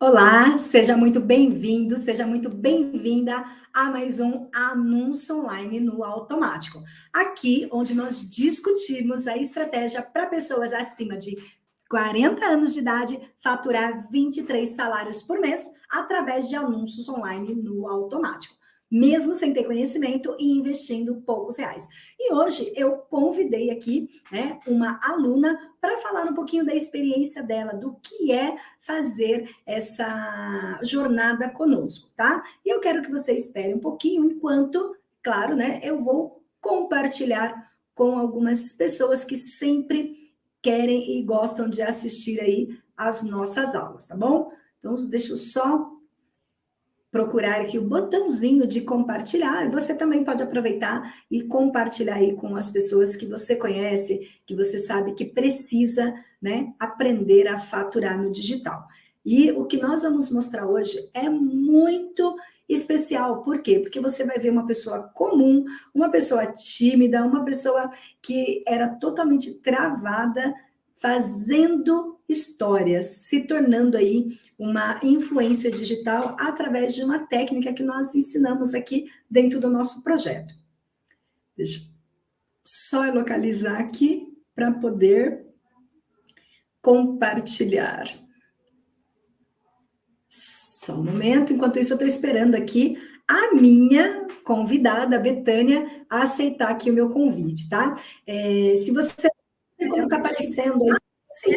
Olá, seja muito bem-vindo, seja muito bem-vinda a mais um anúncio online no automático. Aqui, onde nós discutimos a estratégia para pessoas acima de 40 anos de idade faturar 23 salários por mês através de anúncios online no automático, mesmo sem ter conhecimento e investindo poucos reais. E hoje eu convidei aqui, uma aluna para falar um pouquinho da experiência dela, do que é fazer essa jornada conosco, tá? E eu quero que você espere um pouquinho enquanto, claro, eu vou compartilhar com algumas pessoas que sempre querem e gostam de assistir aí as nossas aulas, tá bom? Então, deixa eu só procurar aqui o botãozinho de compartilhar, e você também pode aproveitar e compartilhar aí com as pessoas que você conhece, que você sabe que precisa, aprender a faturar no digital. E o que nós vamos mostrar hoje é muito especial. Por quê? Porque você vai ver uma pessoa comum, uma pessoa tímida, uma pessoa que era totalmente travada, fazendo histórias, se tornando aí uma influência digital através de uma técnica que nós ensinamos aqui dentro do nosso projeto. Deixa eu só localizar aqui para poder compartilhar. Só um momento, enquanto isso eu estou esperando aqui a minha convidada, a Betânia, a aceitar aqui o meu convite, tá? Se você como está aparecendo aí, sim.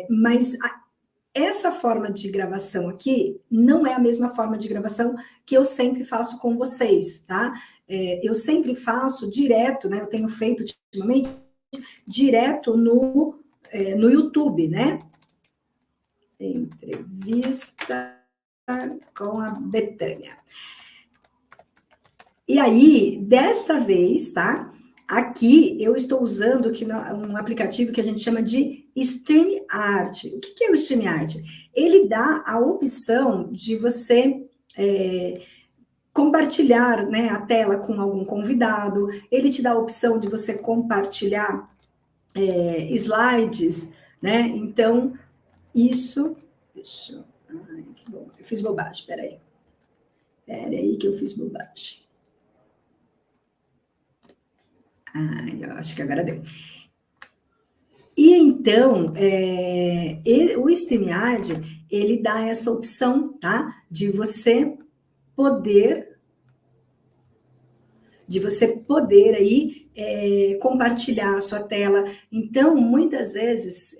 Mas essa forma de gravação aqui não é a mesma forma de gravação que eu sempre faço com vocês, tá? Eu sempre faço direto, eu tenho feito ultimamente direto no YouTube, né? Entrevista com a Betânia. E aí, desta vez, tá? Aqui eu estou usando um aplicativo que a gente chama de StreamYard. O que é o StreamYard? Ele dá a opção de você compartilhar, a tela com algum convidado, ele te dá a opção de você compartilhar slides, né? Então, isso... Ai, que bom. Eu fiz bobagem, peraí. Peraí que eu fiz bobagem. Eu acho que agora deu. E então, o StreamYard, ele dá essa opção, tá? De você poder aí compartilhar a sua tela. Então, muitas vezes,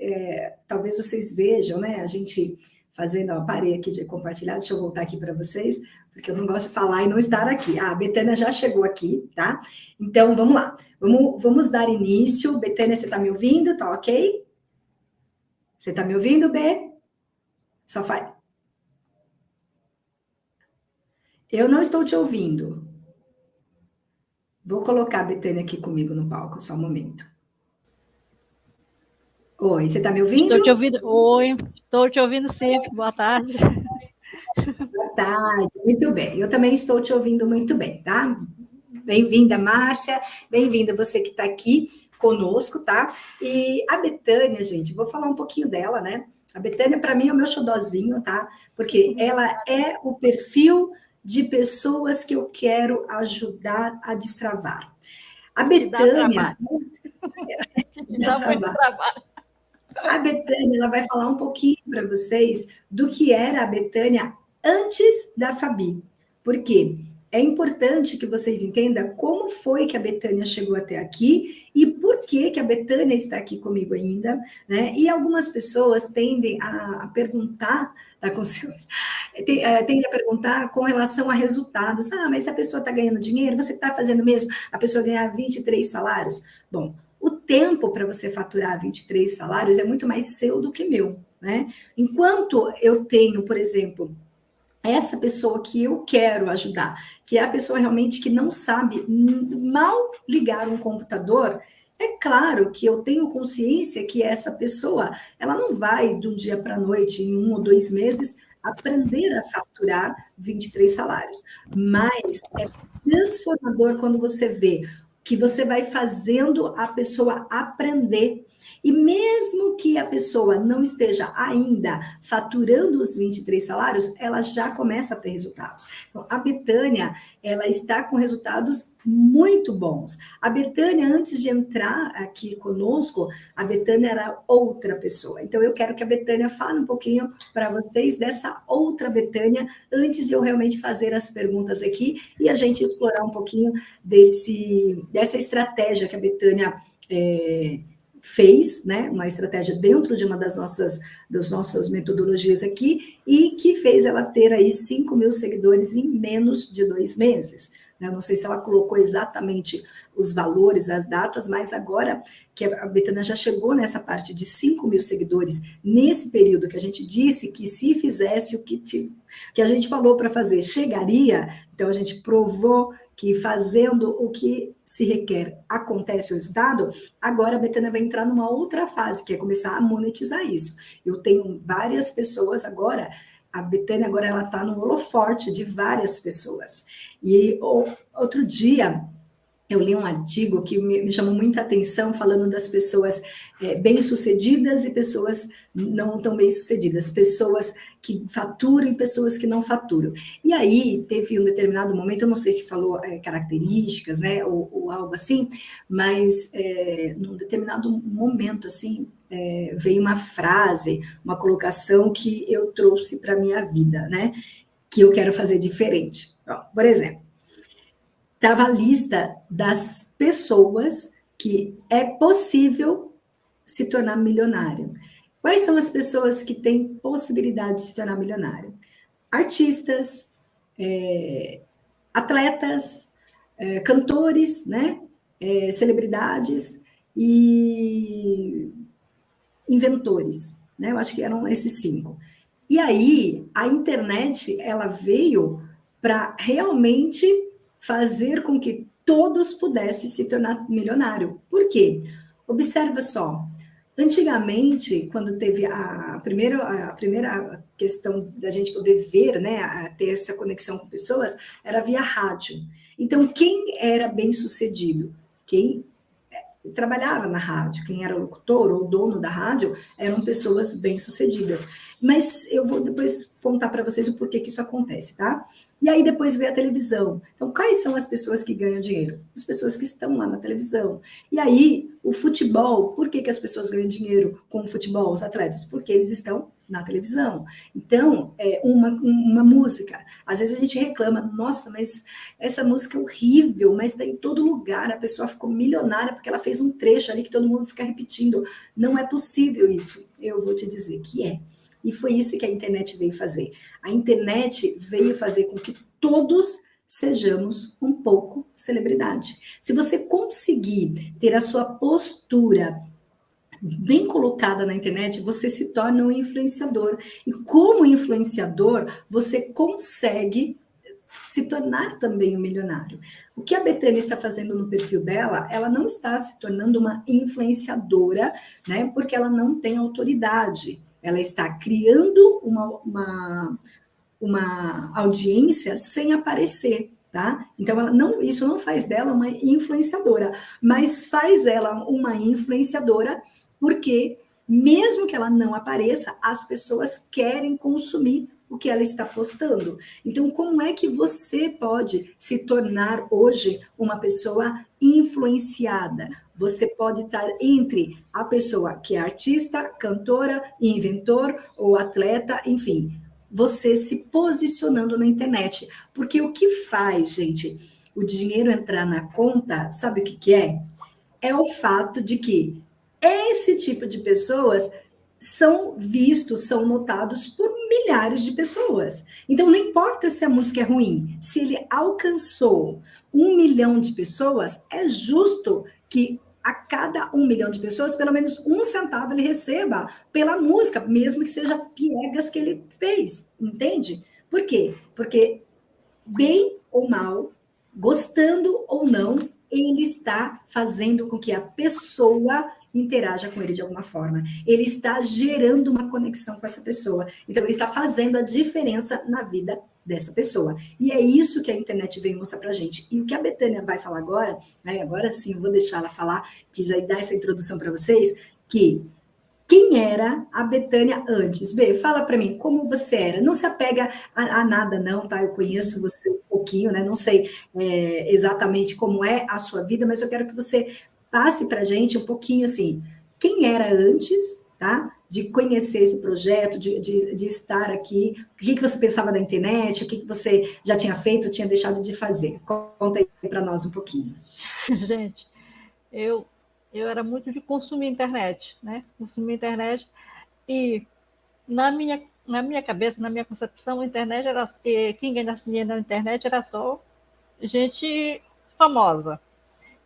talvez vocês vejam, a gente fazendo, parei aqui de compartilhar, deixa eu voltar aqui para vocês, porque eu não gosto de falar e não estar aqui. A Betânia já chegou aqui, tá? Então, vamos lá. Vamos dar início. Betânia, você está me ouvindo? Tá ok? Você está me ouvindo, B? Só faz. Eu não estou te ouvindo. Vou colocar a Betânia aqui comigo no palco, só um momento. Oi, você está me ouvindo? Estou te ouvindo. Oi, estou te ouvindo sim. Boa tarde. Boa tarde, muito bem. Eu também estou te ouvindo muito bem, tá? Bem-vinda, Márcia. Bem-vinda você que está aqui conosco, tá? E a Betânia, gente, vou falar um pouquinho dela, né? A Betânia, para mim, é o meu xodózinho, tá? Porque ela é o perfil de pessoas que eu quero ajudar a destravar. A Betânia... Dá muito trabalho. A Betânia, ela vai falar um pouquinho para vocês do que era a Betânia antes da Fabi. Por quê? É importante que vocês entendam como foi que a Betânia chegou até aqui e por que a Betânia está aqui comigo ainda, né? E algumas pessoas tendem a perguntar, tendem a perguntar com relação a resultados. Mas se a pessoa está ganhando dinheiro, você está fazendo mesmo a pessoa ganhar 23 salários? Bom, o tempo para você faturar 23 salários é muito mais seu do que meu, né? Enquanto eu tenho, por exemplo, essa pessoa que eu quero ajudar, que é a pessoa realmente que não sabe mal ligar um computador, é claro que eu tenho consciência que essa pessoa, ela não vai de um dia para a noite, em 1 ou 2 meses, aprender a faturar 23 salários. Mas é transformador quando você vê que você vai fazendo a pessoa aprender. E mesmo que a pessoa não esteja ainda faturando os 23 salários, ela já começa a ter resultados. Então, a Betânia, ela está com resultados muito bons. A Betânia, antes de entrar aqui conosco, a Betânia era outra pessoa. Então, eu quero que a Betânia fale um pouquinho para vocês dessa outra Betânia, antes de eu realmente fazer as perguntas aqui e a gente explorar um pouquinho dessa estratégia que a Betânia fez, né, uma estratégia dentro de uma das nossas metodologias aqui, e que fez ela ter aí 5 mil seguidores em menos de 2 meses. Eu não sei se ela colocou exatamente os valores, as datas, mas agora que a Betânia já chegou nessa parte de 5 mil seguidores, nesse período que a gente disse que se fizesse o que a gente falou para fazer, chegaria, então a gente provou que fazendo o que se requer, acontece o resultado. Agora a Betânia vai entrar numa outra fase, que é começar a monetizar isso. Eu tenho várias pessoas agora, a Betânia agora ela está no holofote de várias pessoas. E outro dia eu li um artigo que me chamou muita atenção, falando das pessoas bem-sucedidas e pessoas não tão bem-sucedidas, pessoas que faturam e pessoas que não faturam. E aí, teve um determinado momento, eu não sei se falou características, né, ou algo assim, mas num determinado momento, assim, veio uma frase, uma colocação que eu trouxe para a minha vida, né, que eu quero fazer diferente. Por exemplo, estava a lista das pessoas que é possível se tornar milionário. Quais são as pessoas que têm possibilidade de se tornar milionário? Artistas, atletas, cantores, né? Celebridades e inventores, né? Eu acho que eram esses 5. E aí, a internet, ela veio para realmente fazer com que todos pudessem se tornar milionário. Por quê? Observa só. Antigamente, quando teve a primeira questão da gente poder ver, né, ter essa conexão com pessoas, era via rádio. Então, quem era bem-sucedido? Quem trabalhava na rádio, quem era locutor ou dono da rádio, eram pessoas bem-sucedidas. Mas eu vou depois contar para vocês o porquê que isso acontece, tá? E aí depois veio a televisão. Então, quais são as pessoas que ganham dinheiro? As pessoas que estão lá na televisão. E aí, o futebol, por que as pessoas ganham dinheiro com o futebol, os atletas? Porque eles estão na televisão. Então, uma música. Às vezes a gente reclama, nossa, mas essa música é horrível, mas está em todo lugar, a pessoa ficou milionária porque ela fez um trecho ali que todo mundo fica repetindo. Não é possível isso. Eu vou te dizer que é. E foi isso que a internet veio fazer. A internet veio fazer com que todos sejamos um pouco celebridade. Se você conseguir ter a sua postura bem colocada na internet, você se torna um influenciador. E como influenciador, você consegue se tornar também um milionário. O que a Betânia está fazendo no perfil dela, ela não está se tornando uma influenciadora, né? Porque ela não tem autoridade. Ela está criando uma audiência sem aparecer, tá? Então, isso não faz dela uma influenciadora, mas faz ela uma influenciadora porque, mesmo que ela não apareça, as pessoas querem consumir o que ela está postando. Então, como é que você pode se tornar hoje uma pessoa influenciada? Você pode estar entre a pessoa que é artista, cantora, inventor ou atleta, enfim, você se posicionando na internet. Porque o que faz, gente, o dinheiro entrar na conta, sabe o que é? É o fato de que esse tipo de pessoas são vistos, são notados por milhares de pessoas. Então, não importa se a música é ruim, se ele alcançou 1 milhão de pessoas, é justo que a cada 1 milhão de pessoas, pelo menos 1 centavo ele receba pela música, mesmo que seja piegas que ele fez, entende? Por quê? Porque, bem ou mal, gostando ou não, ele está fazendo com que a pessoa interaja com ele de alguma forma. Ele está gerando uma conexão com essa pessoa. Então, ele está fazendo a diferença na vida dessa pessoa. E é isso que a internet veio mostrar para a gente. E o que a Betânia vai falar agora, né, agora sim, eu vou deixar ela falar, quis aí dar essa introdução para vocês, que quem era a Betânia antes? B, fala para mim, como você era? Não se apega a nada, não, tá? Eu conheço você um pouquinho, né? Não sei exatamente como é a sua vida, mas eu quero que você passe para a gente um pouquinho, assim, quem era antes, tá? De conhecer esse projeto, de estar aqui, o que você pensava da internet, o que você já tinha feito, tinha deixado de fazer. Conta aí para nós um pouquinho. Gente, eu, eu era muito de consumir internet, né? Consumir internet e na minha cabeça, na minha concepção, a internet era, quem ganhasse dinheiro na internet era só gente famosa.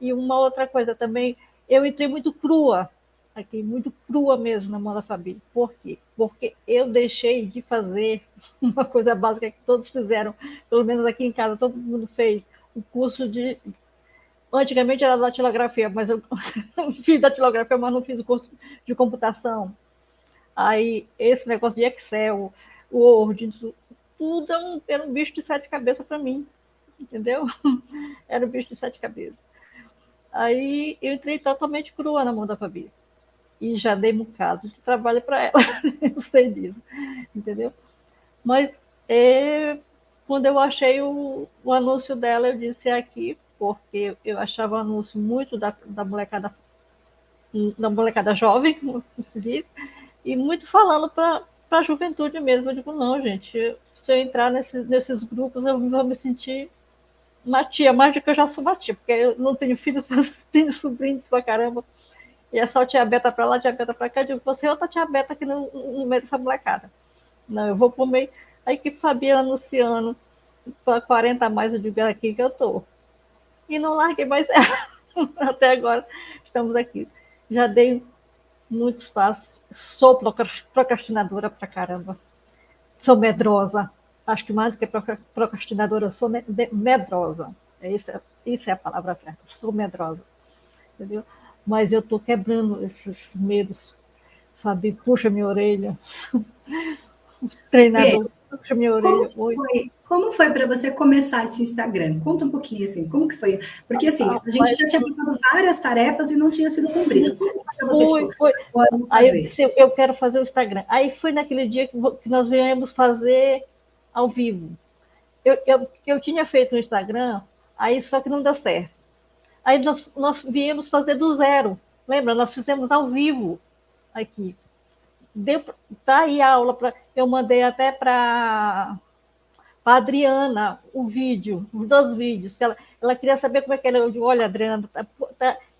E uma outra coisa também, eu entrei muito crua, aqui, muito crua mesmo na Moda Fabi. Por quê? Porque eu deixei de fazer uma coisa básica que todos fizeram, pelo menos aqui em casa, todo mundo fez, o curso de. Antigamente era datilografia, mas eu fiz datilografia, mas não fiz o curso de computação. Aí, esse negócio de Excel, Word, tudo era um bicho de sete cabeças para mim, entendeu? Era um bicho de sete cabeças. Aí eu entrei totalmente crua na mão da Fabi. E já dei um bocado de trabalho para ela, eu sei disso, entendeu? Mas quando eu achei o anúncio dela, eu disse aqui, porque eu achava o anúncio muito da molecada jovem, como se diz, e muito falando para a juventude mesmo. Eu digo, não, gente, se eu entrar nesses grupos, eu vou me sentir uma tia, mais do que eu já sou uma tia, porque eu não tenho filhos, mas tenho sobrinhos pra caramba. E é só tia Beta pra lá, tia Beta pra cá. Eu digo, você é outra tia Beta aqui no meio dessa molecada. Não, eu vou pro meio. Aí que Fabiana Luciano, para 40 a mais, eu digo, é aqui que eu tô. E não larguei mais ela. Até agora estamos aqui. Já dei muitos passos. Sou procrastinadora pra caramba. Sou medrosa. Acho que mais do que procrastinadora, eu sou medrosa. Isso é a palavra certa. Sou medrosa. Entendeu? Mas eu estou quebrando esses medos. Fabi, puxa minha orelha. B, Treinador, puxa minha orelha. Oi. como foi para você começar esse Instagram? Conta um pouquinho assim, como que foi? Porque assim, a gente já tinha pensado várias tarefas e não tinha sido cumprida. Como foi para você, tipo, Agora eu vou Aí eu fazer? disse, eu quero fazer o Instagram. Aí foi naquele dia que nós viemos fazer ao vivo. Eu tinha feito o Instagram, aí só que não deu certo. Aí nós viemos fazer do zero. Lembra? Nós fizemos ao vivo aqui. Tá aí a aula. Eu mandei até para a Adriana o vídeo, os dois vídeos. Que ela queria saber como é que era. Eu digo, olha, Adriana,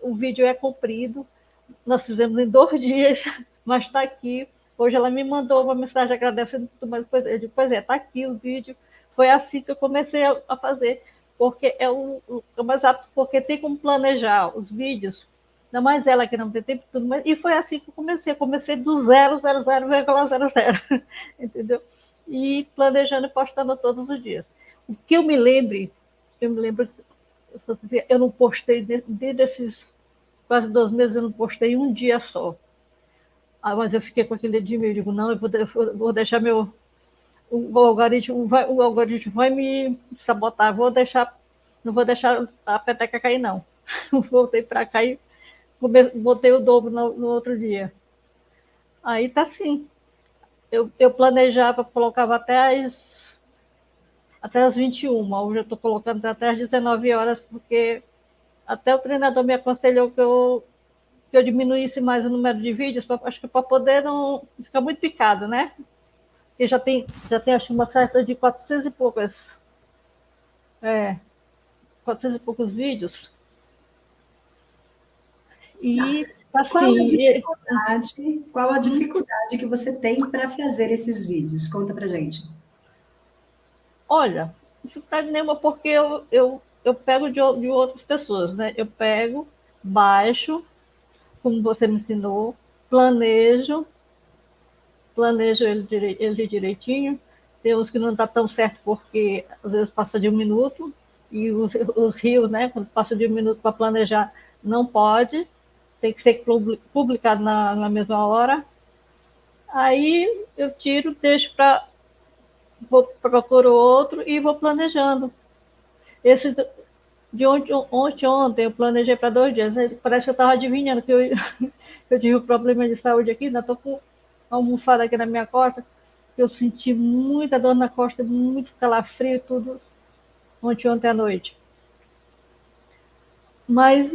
o vídeo é comprido. Nós fizemos em 2 dias, mas está aqui. Hoje ela me mandou uma mensagem agradecendo tudo mais. Eu digo, pois é, está aqui o vídeo. Foi assim que eu comecei a fazer, porque é o mais rápido, porque tem como planejar os vídeos, ainda mais ela que não tem tempo tudo mais. E foi assim que eu comecei do 0,00, entendeu? E planejando e postando todos os dias. O que eu me lembro, eu não postei desde esses quase 2 meses, eu não postei um dia só. Mas eu fiquei com aquele de eu digo, não, eu vou deixar o algoritmo vai me sabotar, não vou deixar a peteca cair, não. Voltei para cá e botei o dobro no outro dia. Aí tá assim. Eu planejava, colocava até as 21. Hoje eu estou colocando até as 19 horas, porque até o treinador me aconselhou que eu diminuísse mais o número de vídeos, acho que para poder não ficar muito picado, né? Porque já tem acho uma certa de 400 e poucas, 400 e poucos vídeos. E Qual a assim, dificuldade, qual a dificuldade que você tem para fazer esses vídeos? Conta pra gente. olha, dificuldade nenhuma, porque eu pego de outras pessoas, né? Eu pego, baixo, como você me ensinou, planejo, ele direitinho. Tem uns que não dá tão certo porque às vezes passa de 1 minuto, e os rios, né? Quando passa de 1 minuto para planejar, não pode, tem que ser publicado na mesma hora. Aí eu tiro, deixo para procuro outro e vou planejando. Esse de ontem eu planejei para 2 dias. Parece que eu estava adivinhando que eu tive um problema de saúde aqui, ainda estou com uma almofada aqui na minha costa. Eu senti muita dor na costa, muito calafrio e tudo ontem à noite. Mas,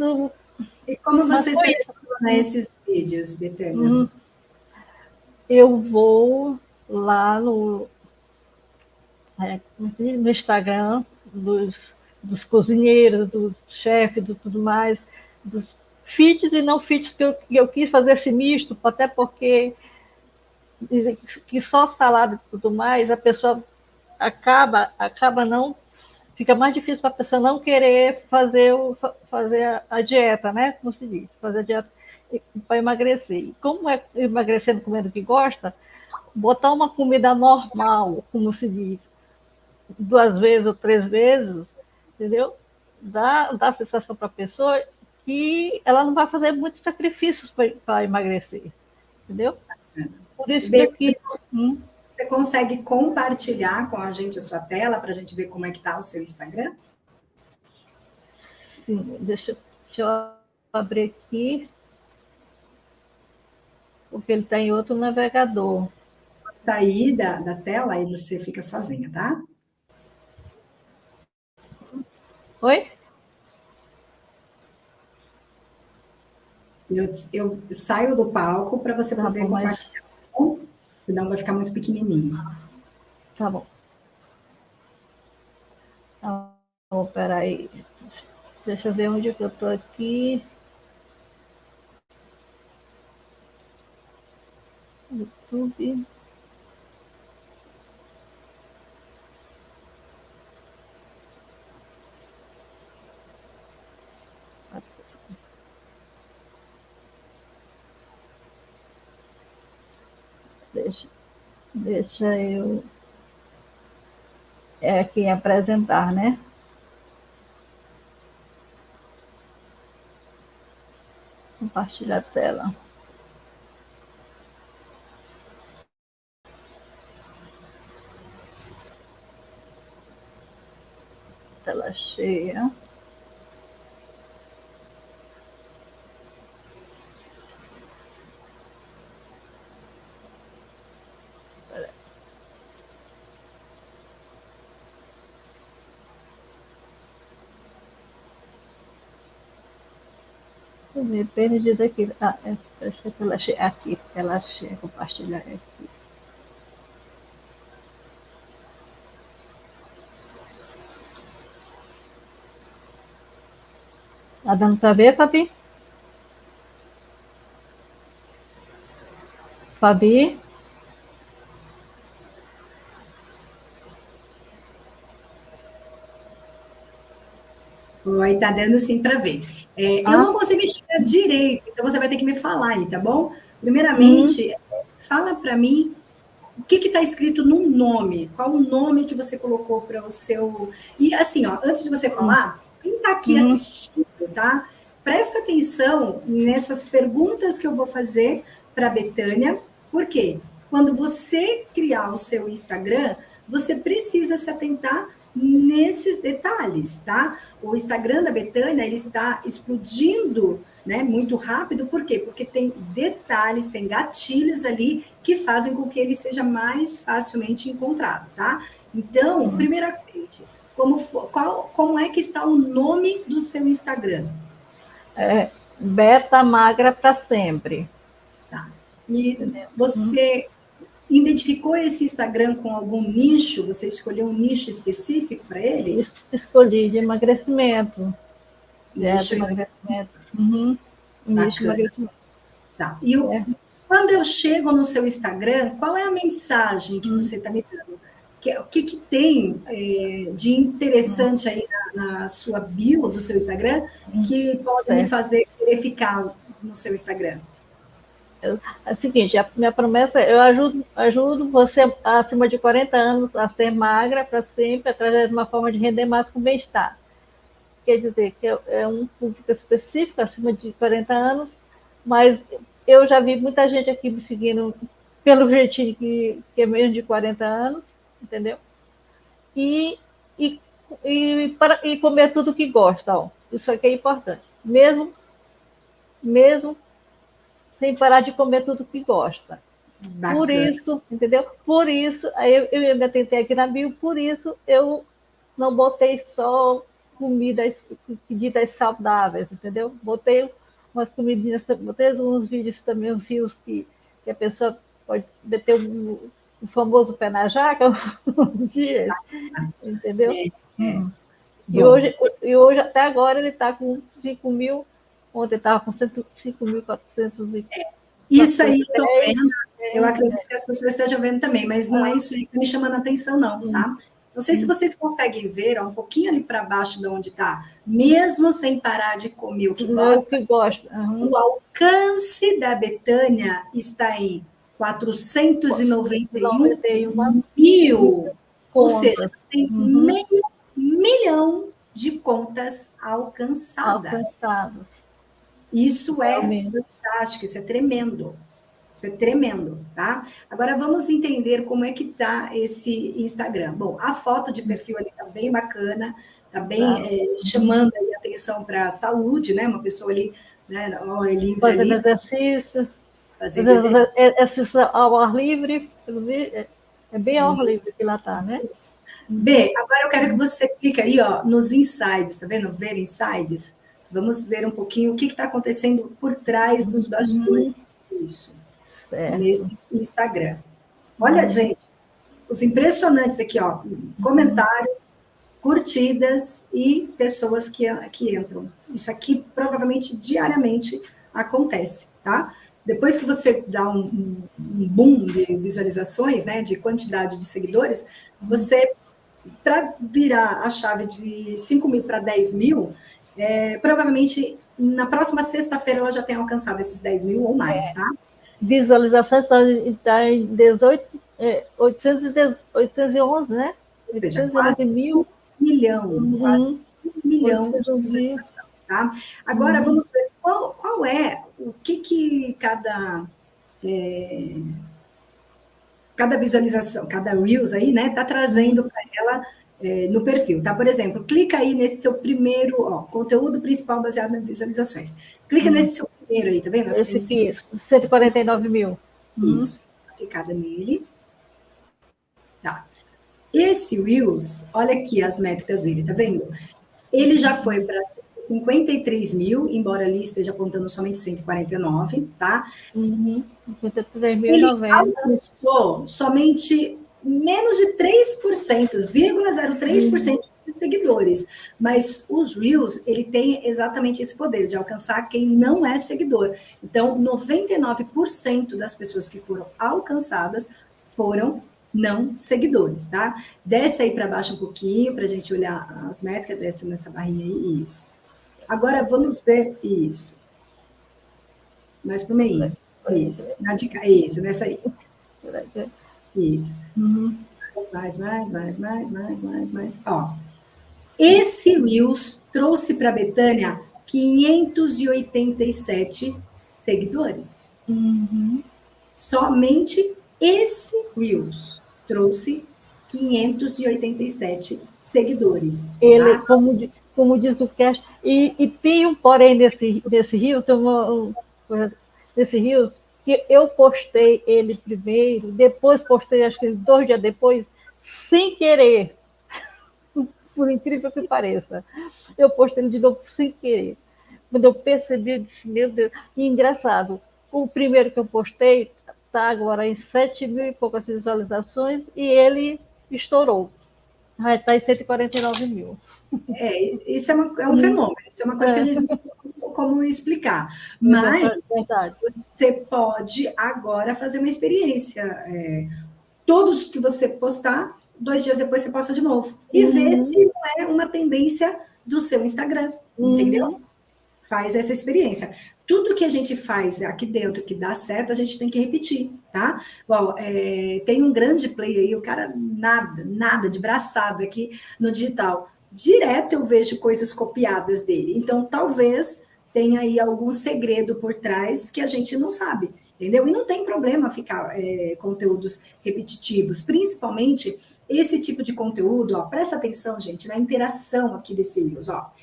E como mas você foi isso. seleciona esses vídeos, Betânia? Eu vou lá no Instagram dos cozinheiros, do chefe, do tudo mais, dos fits e não fits que eu quis fazer esse misto, até porque dizem que só salada e tudo mais, a pessoa acaba não. Fica mais difícil para a pessoa não querer fazer a dieta, né? Como se diz, fazer a dieta para emagrecer. E como é emagrecendo comendo o que gosta, botar uma comida normal, como se diz, 2 vezes ou 3 vezes, entendeu? Dá a sensação para a pessoa que ela não vai fazer muitos sacrifícios para emagrecer, entendeu? Por isso Bem, daqui. você consegue compartilhar com a gente a sua tela para a gente ver como é que está o seu Instagram? Sim, deixa eu abrir aqui, porque ele está em outro navegador. Sair da tela e você fica sozinha, tá? Oi? Eu saio do palco para você Tá poder bom, mas compartilhar, tá bom? Senão vai ficar muito pequenininho. tá bom. Então, peraí. Deixa eu ver onde que eu tô aqui. YouTube. Deixa eu. É aqui em apresentar, né? Compartilhar a tela. Tela cheia. Eu me perdi daqui. Deixa a tela cheia. Aqui, tela cheia. Compartilhar aqui. Tá dando para ver, Fabi? Fabi? Oi, tá dando sim para ver. Eu Ah, não consigo enxergar direito, então você vai ter que me falar aí, tá bom? hum, Primeiramente, fala para mim o que está escrito no nome, qual o nome que você colocou para o seu. E assim, ó, antes de você falar, quem está aqui hum, assistindo, tá? Presta atenção nessas perguntas que eu vou fazer para a Betânia, porque quando você criar o seu Instagram, você precisa se atentar nesses detalhes, tá? O Instagram da Betânia, ele está explodindo, né, muito rápido, por quê? Porque tem detalhes, tem gatilhos ali que fazem com que ele seja mais facilmente encontrado, tá? Então, primeiramente, como é que está o nome do seu Instagram? Beta magra para sempre. Tá? E Entendeu? você identificou esse Instagram com algum nicho? Você escolheu um nicho específico para ele? Escolhi de emagrecimento. Dieta, Nicho emagrecimento. Uhum. Nicho de bacana. emagrecimento. Tá. E É. quando eu chego no seu Instagram, qual é a mensagem que você está me dando? O que tem de interessante aí na sua bio do seu Instagram que pode me Certo. fazer querer ficar no seu Instagram? É o seguinte, a minha promessa é eu ajudo você acima de 40 anos a ser magra para sempre, através de uma forma de render mais com bem-estar. Quer dizer que é um público específico, acima de 40 anos, mas eu já vi muita gente aqui me seguindo pelo jeitinho que é menos de 40 anos, entendeu? E, e, e comer tudo que gosta, ó. Isso aqui é importante. Mesmo sem parar de comer tudo que gosta. Por Bacana. isso, entendeu? Por isso, aí eu ainda tentei aqui na bio, por isso eu não botei só comidas pedidas saudáveis, entendeu? Botei umas comidinhas, botei uns vídeos também, uns rios que a pessoa pode meter o famoso pé na jaca um dia, entendeu? É, é. E Bom, hoje, e hoje, até agora, ele está com 5 mil, ontem estava com 5.400 isso aí eu tô 410. vendo, eu acredito que as pessoas estejam vendo também, mas não é isso aí que está me chamando a atenção, não, tá? Não sei se vocês conseguem ver, ó, um pouquinho ali para baixo de onde está, mesmo sem parar de comer o que Eu gosta, que gosto. o alcance da Betânia está em 491 91 mil, ou seja, contas. tem Uhum. meio milhão de contas alcançadas. Alcançados, Isso é realmente. fantástico, isso é tremendo. Isso é tremendo, tá? Agora vamos entender como é que tá esse Instagram. Bom, a foto de perfil ali tá bem bacana, tá bem Tá? chamando aí atenção para a saúde, né? Uma pessoa ali, né, ao ar livre Fazendo ali, exercício, fazendo exercício. exercício ao ar livre, é bem ao ar livre que lá está, né? B, agora eu quero que você clique aí, ó, nos insights, tá vendo? Ver insights. Vamos ver um pouquinho o que está acontecendo por trás dos bastidores disso, Certo. nesse Instagram. Olha, gente, os impressionantes aqui, ó, comentários, curtidas e pessoas que entram. Isso aqui provavelmente diariamente acontece, tá? Depois que você dá um boom de visualizações, né, de quantidade de seguidores, você, para virar a chave de 5 mil para 10 mil, provavelmente na próxima sexta-feira ela já tem alcançado esses 10 mil ou mais, tá? Visualizações está em 18, 811, né? Ou seja, 811 mil. quase Uhum. 1 milhão de 800 mil. visualização, tá? Agora vamos ver qual é, o que cada visualização, cada Reels aí, né, tá trazendo para ela no perfil, tá? Por exemplo, clica aí nesse seu primeiro, ó, conteúdo principal baseado em visualizações. Clica nesse seu primeiro aí, tá vendo? Aqui Esse em cima. aqui, 149 mil. Isso. Clicada nele. Tá. Esse Reels, olha aqui as métricas dele, tá vendo? Ele já foi para 53 mil, embora ali esteja apontando somente 149, tá? 53.090. Alcançou somente menos de 3%, 0,03% de seguidores. Mas os Reels, ele tem exatamente esse poder de alcançar quem não é seguidor. Então, 99% das pessoas que foram alcançadas foram não seguidores, tá? Desce aí para baixo um pouquinho para a gente olhar as métricas, desce nessa barrinha aí, isso. Agora vamos ver isso. Mais para o meio. Isso. Na dica, isso, nessa aí. Isso. Mais. Ó. Esse Reels trouxe para a Betânia 587 seguidores. Somente esse Reels trouxe 587 seguidores. Ele, Tá? como diz o Cash, e tem um porém nesse rio, tem uma coisa nesse rio, que eu postei ele primeiro, depois postei, acho que 2 dias depois, sem querer, por incrível que pareça. Eu postei ele de novo sem querer. Quando eu percebi, eu disse, meu Deus, e engraçado, o primeiro que eu postei está agora em 7 mil e poucas visualizações e ele estourou. Vai estar em 149 mil. Isso é um fenômeno, isso é uma coisa que a gente não tem como explicar. Mas você pode agora fazer uma experiência. Todos que você postar, 2 dias depois você posta de novo. E ver se não é uma tendência do seu Instagram, entendeu? Faz essa experiência. Tudo que a gente faz aqui dentro que dá certo, a gente tem que repetir, tá? Bom, tem um grande player aí, o cara nada de braçado aqui no digital. Direto eu vejo coisas copiadas dele. Então, talvez tenha aí algum segredo por trás que a gente não sabe, entendeu? E não tem problema ficar conteúdos repetitivos, principalmente esse tipo de conteúdo, ó, presta atenção, gente, na interação aqui desse Reels, ó.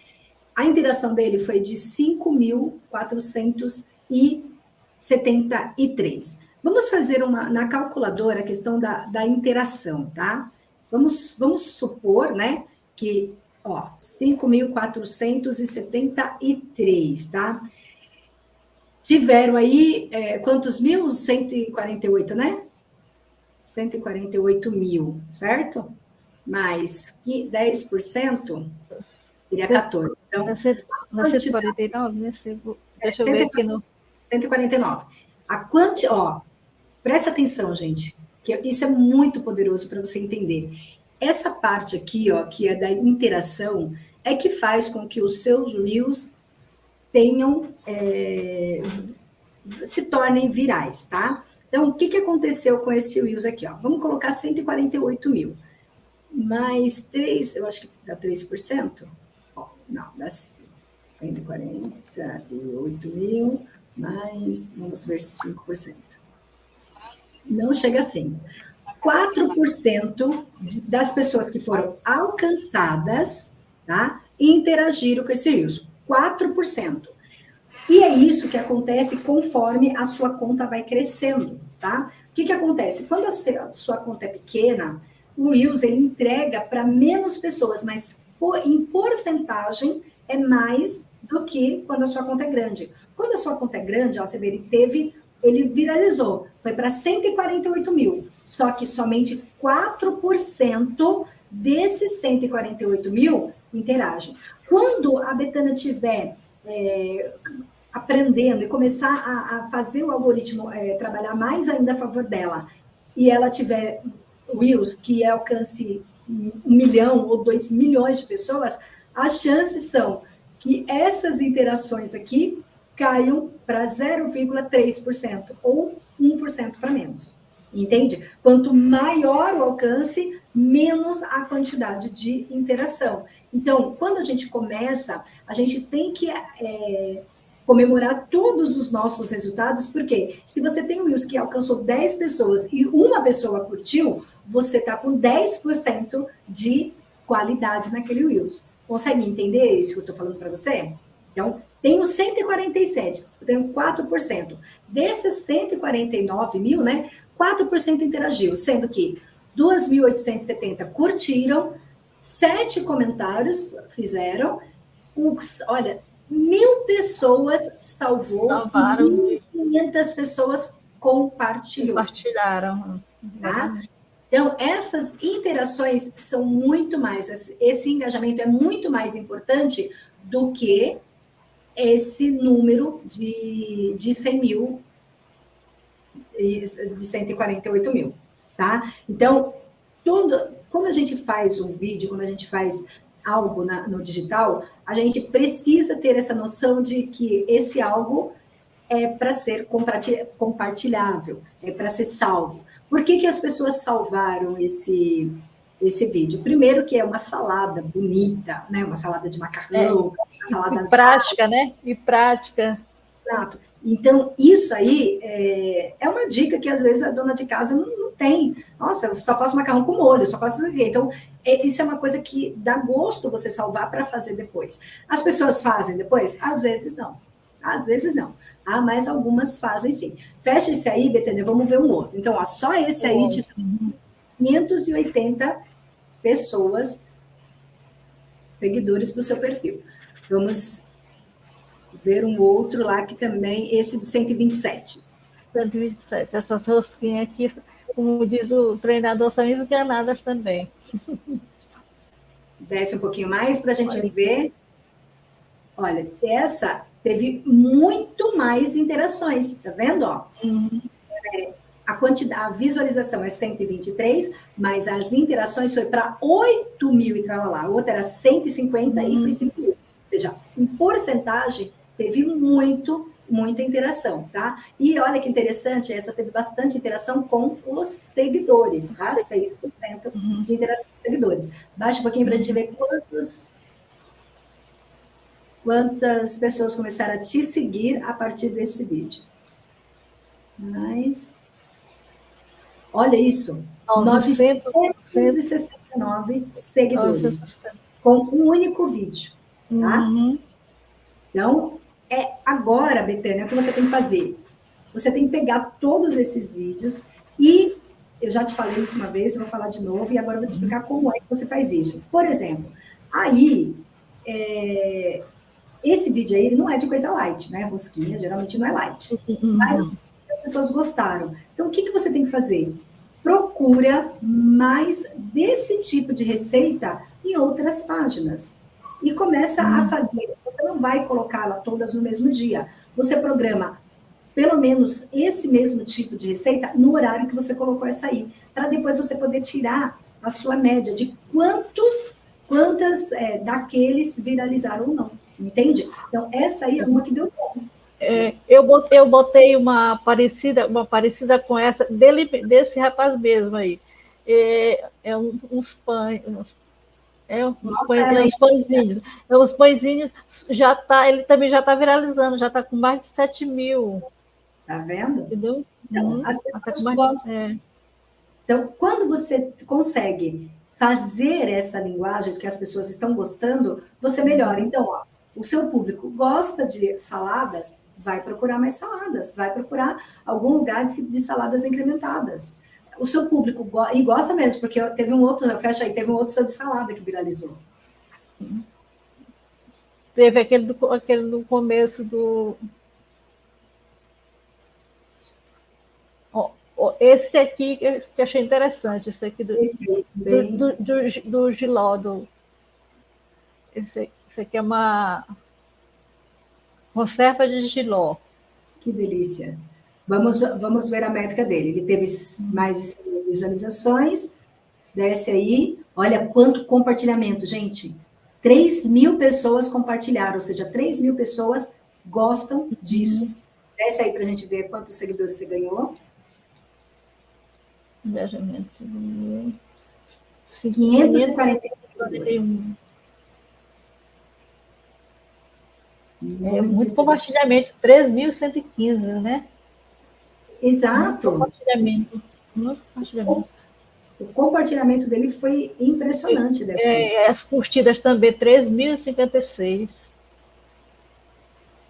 A interação dele foi de 5.473. Vamos fazer na calculadora a questão da interação, tá? Vamos supor, né, que, ó, 5.473, tá? Tiveram aí, quantos mil? 148, né? 148 mil, certo? Mais 10%, seria 14. Então, 149, né? Deixa eu ver aqui no... 149. Ó, presta atenção, gente, que isso é muito poderoso para você entender. Essa parte aqui, ó, que é da interação, é que faz com que os seus Reels tenham, se tornem virais, tá? Então, o que aconteceu com esse Reels aqui, ó? Vamos colocar 148 mil. Mais 3, eu acho que dá 3%. Ó, não, dá 148 mil, mais, vamos ver, 5%. Não chega assim. 4% das pessoas que foram alcançadas, tá? Interagiram com esse Reels. 4%. E é isso que acontece conforme a sua conta vai crescendo, tá? O que acontece? Quando a sua conta é pequena, o Reels ele entrega para menos pessoas, mas em porcentagem é mais do que quando a sua conta é grande. Quando a sua conta é grande, ó, você vê, ele viralizou, foi para 148 mil, só que somente 4% desses 148 mil interagem. Quando a Betânia tiver aprendendo e começar a fazer o algoritmo trabalhar mais ainda a favor dela, e ela tiver Reels que alcance 1 milhão ou 2 milhões de pessoas, as chances são que essas interações aqui caiam para 0,3% ou 1% para menos. Entende? Quanto maior o alcance, menos a quantidade de interação. Então, quando a gente começa, a gente tem que comemorar todos os nossos resultados, porque se você tem um Reels que alcançou 10 pessoas e uma pessoa curtiu, você está com 10% de qualidade naquele Reels. Consegue entender isso que eu estou falando para você? Então, tenho 147, eu tenho 4%. Desses 149 mil, né, 4% interagiu, sendo que 2.870 curtiram, 7 comentários fizeram, olha, 1.000 pessoas salvaram, e 1.500 pessoas compartilharam. Tá? Então, essas interações são muito mais, esse engajamento é muito mais importante do que esse número de 100 mil, de 148 mil, tá? Então, quando a gente faz um vídeo, quando a gente faz algo no digital, a gente precisa ter essa noção de que esse algo é para ser compartilhável, é para ser salvo. Por que as pessoas salvaram esse vídeo? Primeiro que é uma salada bonita, né? Uma salada de macarrão, uma salada... E prática, né? E prática. Exato. Então, isso aí é uma dica que, às vezes, a dona de casa não tem. Nossa, eu só faço macarrão com molho, só faço... Então, isso é uma coisa que dá gosto você salvar para fazer depois. As pessoas fazem depois? Às vezes não. Às vezes não. Ah, mas algumas fazem sim. Fecha esse aí, Betânia, vamos ver um outro. Então, ó, só esse aí de 580 pessoas, seguidores para o seu perfil. Vamos ver um outro lá que também, esse de 127. 127. Essas rosquinhas aqui, como diz o treinador, são enganadas também. Desce um pouquinho mais para a gente ver. Olha, essa teve muito mais interações, tá vendo? Ó? A visualização é 123, mas as interações foi para 8 mil e tralalá. A outra era 150 e foi 5 mil. Ou seja, em porcentagem, teve muita interação, tá? E olha que interessante, essa teve bastante interação com os seguidores, tá? 6% de interação com os seguidores. Baixa um pouquinho para a gente ver quantas pessoas começaram a te seguir a partir desse vídeo. Mas, olha isso, 969 seguidores, com um único vídeo, tá? Então, agora, Betânia, o que você tem que fazer? Você tem que pegar todos esses vídeos e, eu já te falei isso uma vez, eu vou falar de novo, e agora eu vou te explicar como é que você faz isso. Por exemplo, aí, esse vídeo aí, ele não é de coisa light, né? Rosquinha, geralmente não é light. Mas as pessoas gostaram. Então, o que você tem que fazer? Procura mais desse tipo de receita em outras páginas. E começa a fazer. Você não vai colocá-la todas no mesmo dia. Você programa pelo menos esse mesmo tipo de receita no horário que você colocou essa aí, para depois você poder tirar a sua média de quantas daqueles viralizaram ou não, entende? Então, essa aí é uma que deu bom. Eu botei uma parecida com essa, desse rapaz mesmo aí. Uns pães, uns pãezinhos. Os pãezinhos ele também já está viralizando, já está com mais de 7 mil. Tá vendo? Entendeu? Então, as pessoas gostam. Então, quando você consegue fazer essa linguagem que as pessoas estão gostando, você melhora. Então, o seu público gosta de saladas, vai procurar mais saladas, vai procurar algum lugar de saladas incrementadas. O seu público gosta mesmo, porque teve um outro show de salada que viralizou. Teve aquele do começo do... Esse aqui que eu achei interessante, esse aqui do Giló. Esse aqui é uma conserva de Giló. Que delícia. Vamos ver a métrica dele. Ele teve mais de 100 mil visualizações. Desce aí. Olha quanto compartilhamento, gente. 3 mil pessoas compartilharam, ou seja, 3 mil pessoas gostam disso. Desce aí para a gente ver quantos seguidores você ganhou. 541 seguidores. Muito compartilhamento, 3.115, né? Exato. Muito compartilhamento. O compartilhamento dele foi impressionante. As curtidas também, 3.056.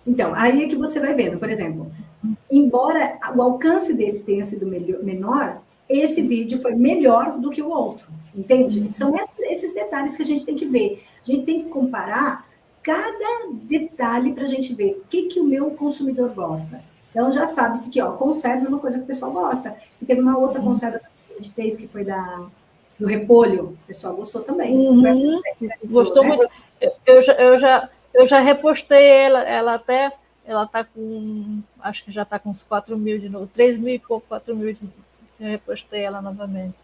Então, aí é que você vai vendo, por exemplo, embora o alcance desse tenha sido menor, esse vídeo foi melhor do que o outro, entende? São esses detalhes que a gente tem que ver. A gente tem que comparar cada detalhe para a gente ver o que o meu consumidor gosta. Então, já sabe-se que, conserva é uma coisa que o pessoal gosta. E teve uma outra conserva que a gente fez, que foi do repolho. O pessoal gostou também. Gostou, né? Muito. Eu já repostei ela está com, acho que já está com uns 4 mil de novo, 3 mil e pouco, 4 mil de novo. Eu repostei ela novamente.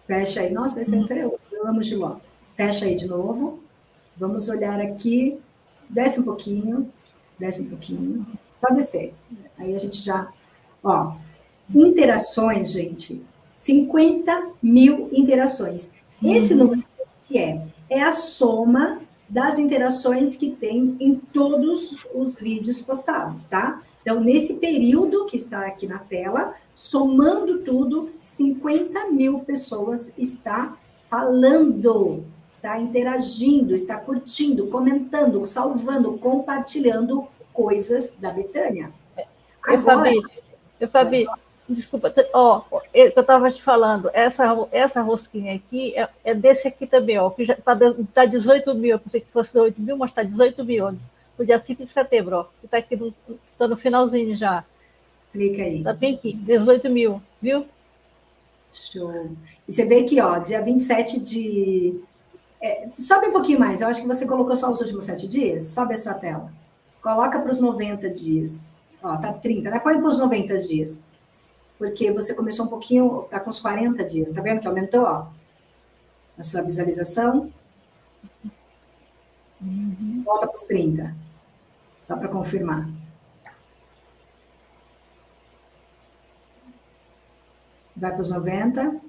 Fecha aí. Nossa, esse eu amo Giló. Fecha aí de novo. Vamos olhar aqui. Desce um pouquinho. Pode descer. Aí a gente já... interações, gente. 50 mil interações. Esse número que é a soma das interações que tem em todos os vídeos postados, tá? Então, nesse período que está aqui na tela, somando tudo, 50 mil pessoas está falando, está interagindo, está curtindo, comentando, salvando, compartilhando coisas da Betânia. Eu Fabi, desculpa, eu estava te falando, essa rosquinha aqui é desse aqui também, que já está 18 mil, eu pensei que fosse 8 mil, mas está 18 mil, no dia 5 de setembro, que está aqui, está no finalzinho já. Clica aí. Está bem aqui, 18 mil, viu? Show. E você vê aqui, dia 27 de... sobe um pouquinho mais, eu acho que você colocou só os últimos 7 dias, sobe a sua tela. Coloca para os 90 dias. Tá 30, né? Põe para os 90 dias. Porque você começou um pouquinho, tá com uns 40 dias. Tá vendo que aumentou, a sua visualização? Volta para os 30. Só para confirmar. Vai para os 90.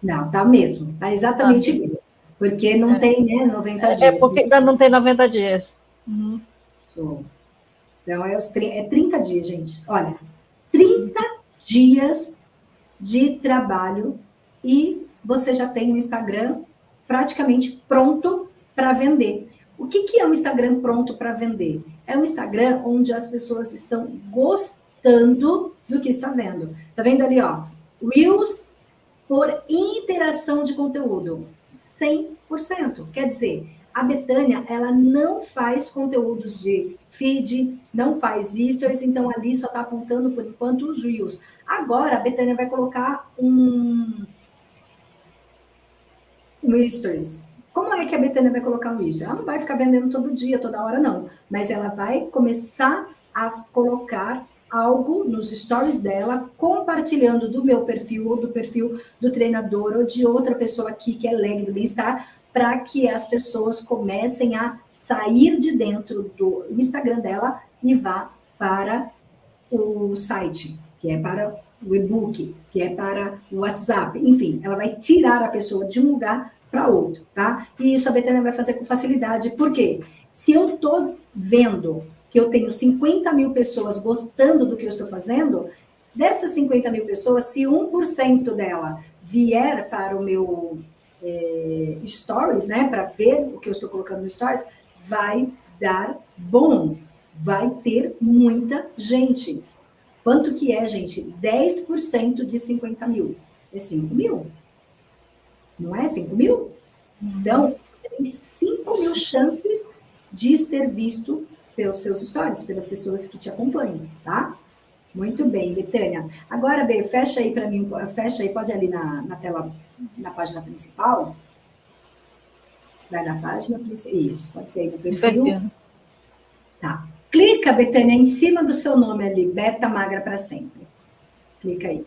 Não, tá mesmo. Tá exatamente igual. Porque não tem, né, 90 dias. É porque ainda não tem 90 dias. Show. Então, é 30 dias, gente. Olha, 30 dias de trabalho e você já tem um Instagram praticamente pronto para vender. O que é um Instagram pronto para vender? É um Instagram onde as pessoas estão gostando do que está vendo. Tá vendo ali, ó? Reels por interação de conteúdo. 100%. Quer dizer, a Betânia, ela não faz conteúdos de feed, não faz stories, então ali só está apontando, por enquanto, os Reels. Agora, a Betânia vai colocar um stories. Como é que a Betânia vai colocar um stories? Ela não vai ficar vendendo todo dia, toda hora, não. Mas ela vai começar a colocar algo nos stories dela, compartilhando do meu perfil, ou do perfil do treinador, ou de outra pessoa aqui que é leg do bem-estar, para que as pessoas comecem a sair de dentro do Instagram dela e vá para o site, que é para o e-book, que é para o WhatsApp, enfim, ela vai tirar a pessoa de um lugar para outro, tá? E isso a Betânia vai fazer com facilidade, por quê? Se eu estou vendo que eu tenho 50 mil pessoas gostando do que eu estou fazendo, dessas 50 mil pessoas, se 1% dela vier para o meu stories, né, para ver o que eu estou colocando no stories, vai dar bom, vai ter muita gente. Quanto que é, gente? 10% de 50 mil. É 5 mil. Não é 5 mil? Então, você tem 5 mil chances de ser visto pelos seus stories, pelas pessoas que te acompanham, tá? Muito bem, Betânia. Agora, Bê, fecha aí para mim, fecha aí, pode ir ali na tela, na página principal. Vai na página principal. Isso, pode ser aí no perfil. Tá. Clica, Betânia, em cima do seu nome ali, Beta Magra para sempre. Clica aí.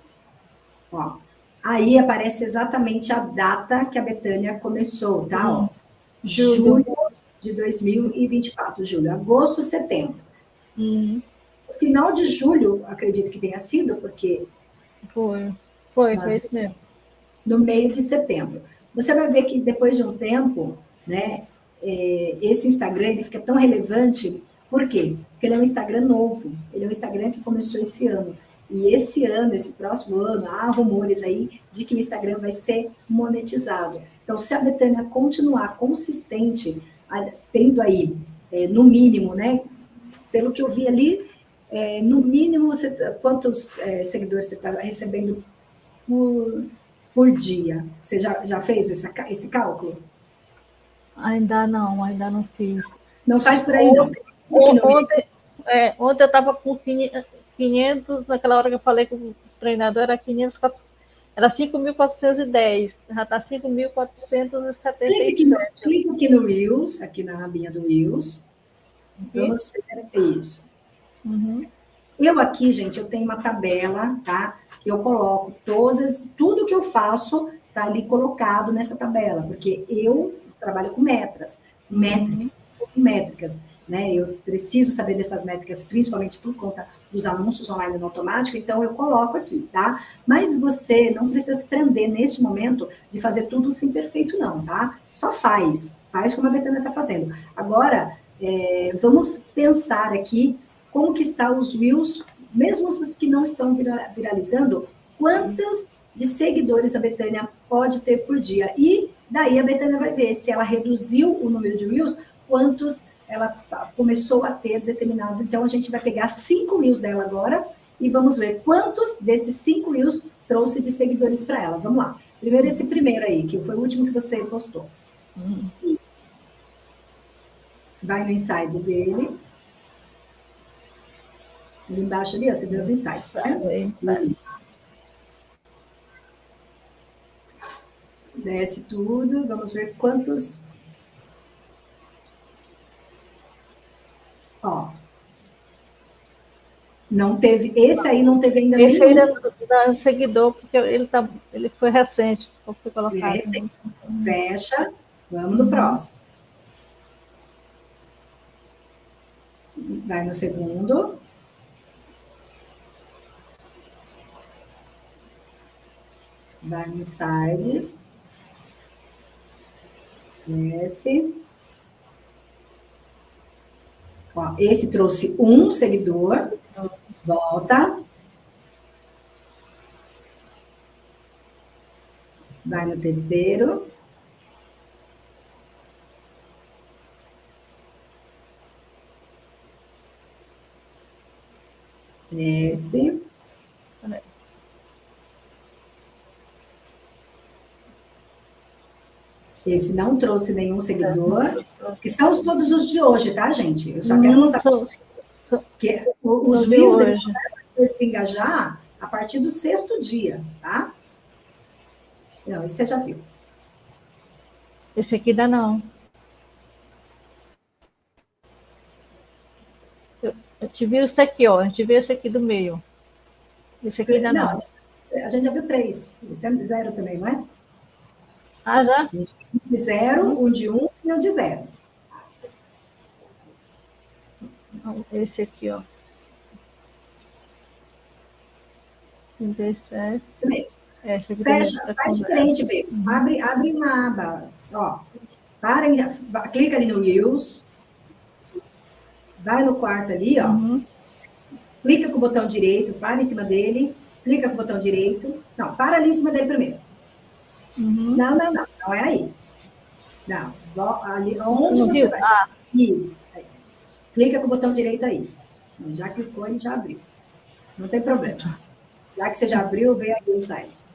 Ó, aí aparece exatamente a data que a Betânia começou, tá? Ó, julho de 2024, julho, agosto, setembro. No final de julho, acredito que tenha sido, porque... Foi isso mesmo. No meio de setembro. Você vai ver que depois de um tempo, né, esse Instagram ele fica tão relevante, por quê? Porque ele é um Instagram novo, ele é um Instagram que começou esse ano. E esse ano, esse próximo ano, há rumores aí de que o Instagram vai ser monetizado. Então, se a Betânia continuar consistente, tendo aí, no mínimo, né, pelo que eu vi ali, no mínimo, quantos seguidores você está recebendo por dia? Você já fez esse cálculo? Ainda não fiz. Não faz por aí, não. Ontem eu estava com 500, naquela hora que eu falei com o treinador, era 500, era 5.410, já está 5.477. Clique aqui no Reels, aqui na abinha do Reels. Vamos ver isso. Eu aqui, gente, eu tenho uma tabela, tá? Que eu coloco tudo que eu faço tá ali colocado nessa tabela, porque eu trabalho com métricas, né? Eu preciso saber dessas métricas, principalmente por conta dos anúncios online no automático, então eu coloco aqui, tá? Mas você não precisa se prender neste momento de fazer tudo sem perfeito, não, tá? Só faz como a Betânia está fazendo. Agora, vamos pensar aqui como que está os Reels, mesmo os que não estão viralizando, quantos de seguidores a Betânia pode ter por dia. E daí a Betânia vai ver se ela reduziu o número de Reels, quantos ela começou a ter determinado. Então, a gente vai pegar 5 Reels dela agora e vamos ver quantos desses 5 Reels trouxe de seguidores para ela. Vamos lá. Primeiro esse primeiro aí, que foi o último que você postou. Vai no inside dele. Ali embaixo ali, ó, você vê os insights, tá? Isso. Desce tudo, vamos ver quantos... Ó. Não teve, esse aí não teve ainda nenhum. Esse aí dá seguidor, porque ele foi recente, foi colocado. Recente. Fecha, vamos no próximo. Vai no segundo. Vai no inside. Desce. Ó, esse trouxe um seguidor. Volta. Vai no terceiro. Desce. Esse não trouxe nenhum seguidor, que são todos os de hoje, tá, gente? Eu só quero mostrar para vocês que os Reels, eles começam a se engajar a partir do 6º dia, tá? Não, esse você já viu. Esse aqui dá não. Eu te vi esse aqui, ó. A gente viu esse aqui do meio. Esse aqui dá não. A gente já viu 3. Esse é 0 também, não é? Ah, já? A gente tem um de 0, um de 1 e um de 0. Esse aqui, ó. 37. Isso mesmo. Esse aqui fecha, faz diferente, Bê. Abre uma aba. Ó, clica ali no Reels. Vai no quarto ali, ó. Clica com o botão direito, para em cima dele. Clica com o botão direito. Não, para ali em cima dele primeiro. Não, não, não. Não é aí. Não. Ali, onde você vai? Isso. Aí. Clica com o botão direito aí. Já clicou, ele já abriu. Não tem problema. Já que você já abriu, vem aí o insight.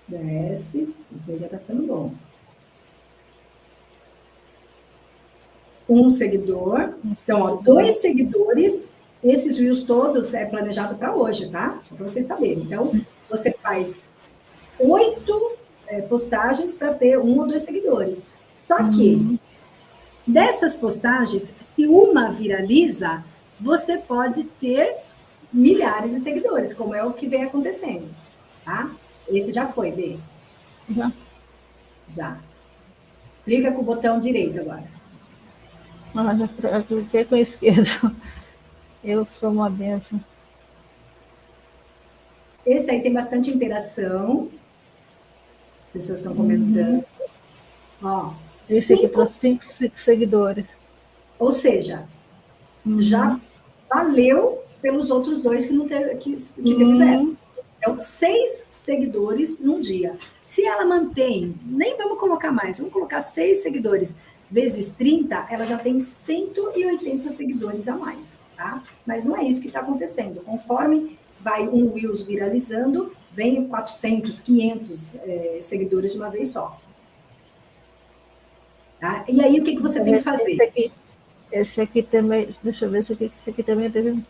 Desce. Esse aí já tá ficando bom. Um seguidor. Então, ó, 2 seguidores. Esses Reels todos é planejado para hoje, tá? Só para vocês saberem. Então, você faz 8 postagens para ter 1 ou 2 seguidores. Só que, dessas postagens, se uma viraliza, você pode ter milhares de seguidores, como é o que vem acontecendo, tá? Esse já foi, Bê? Já. Já. Clica com o botão direito agora. Já cliquei com o esquerdo. Eu sou uma benção. Esse aí tem bastante interação. As pessoas estão comentando. Ó, esse aqui para 5 seguidores. Ou seja, já valeu pelos outros 2 que não teve, que teve 0. Então, 6 seguidores num dia. Se ela mantém, nem vamos colocar mais, vamos colocar 6 seguidores vezes 30, ela já tem 180 seguidores a mais, tá? Mas não é isso que está acontecendo. Conforme vai um Reels viralizando, vem 400, 500 seguidores de uma vez só. Tá? E aí, o que você tem que fazer? Esse aqui também, deixa eu ver, esse aqui também teve...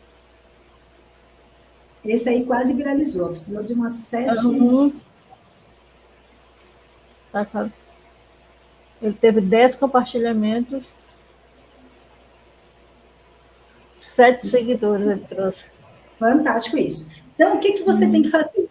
Esse aí quase viralizou, precisou de umas 7... Tá. Ele teve 10 compartilhamentos, 7 seguidores ele trouxe. Fantástico isso. Então, o que você tem que fazer?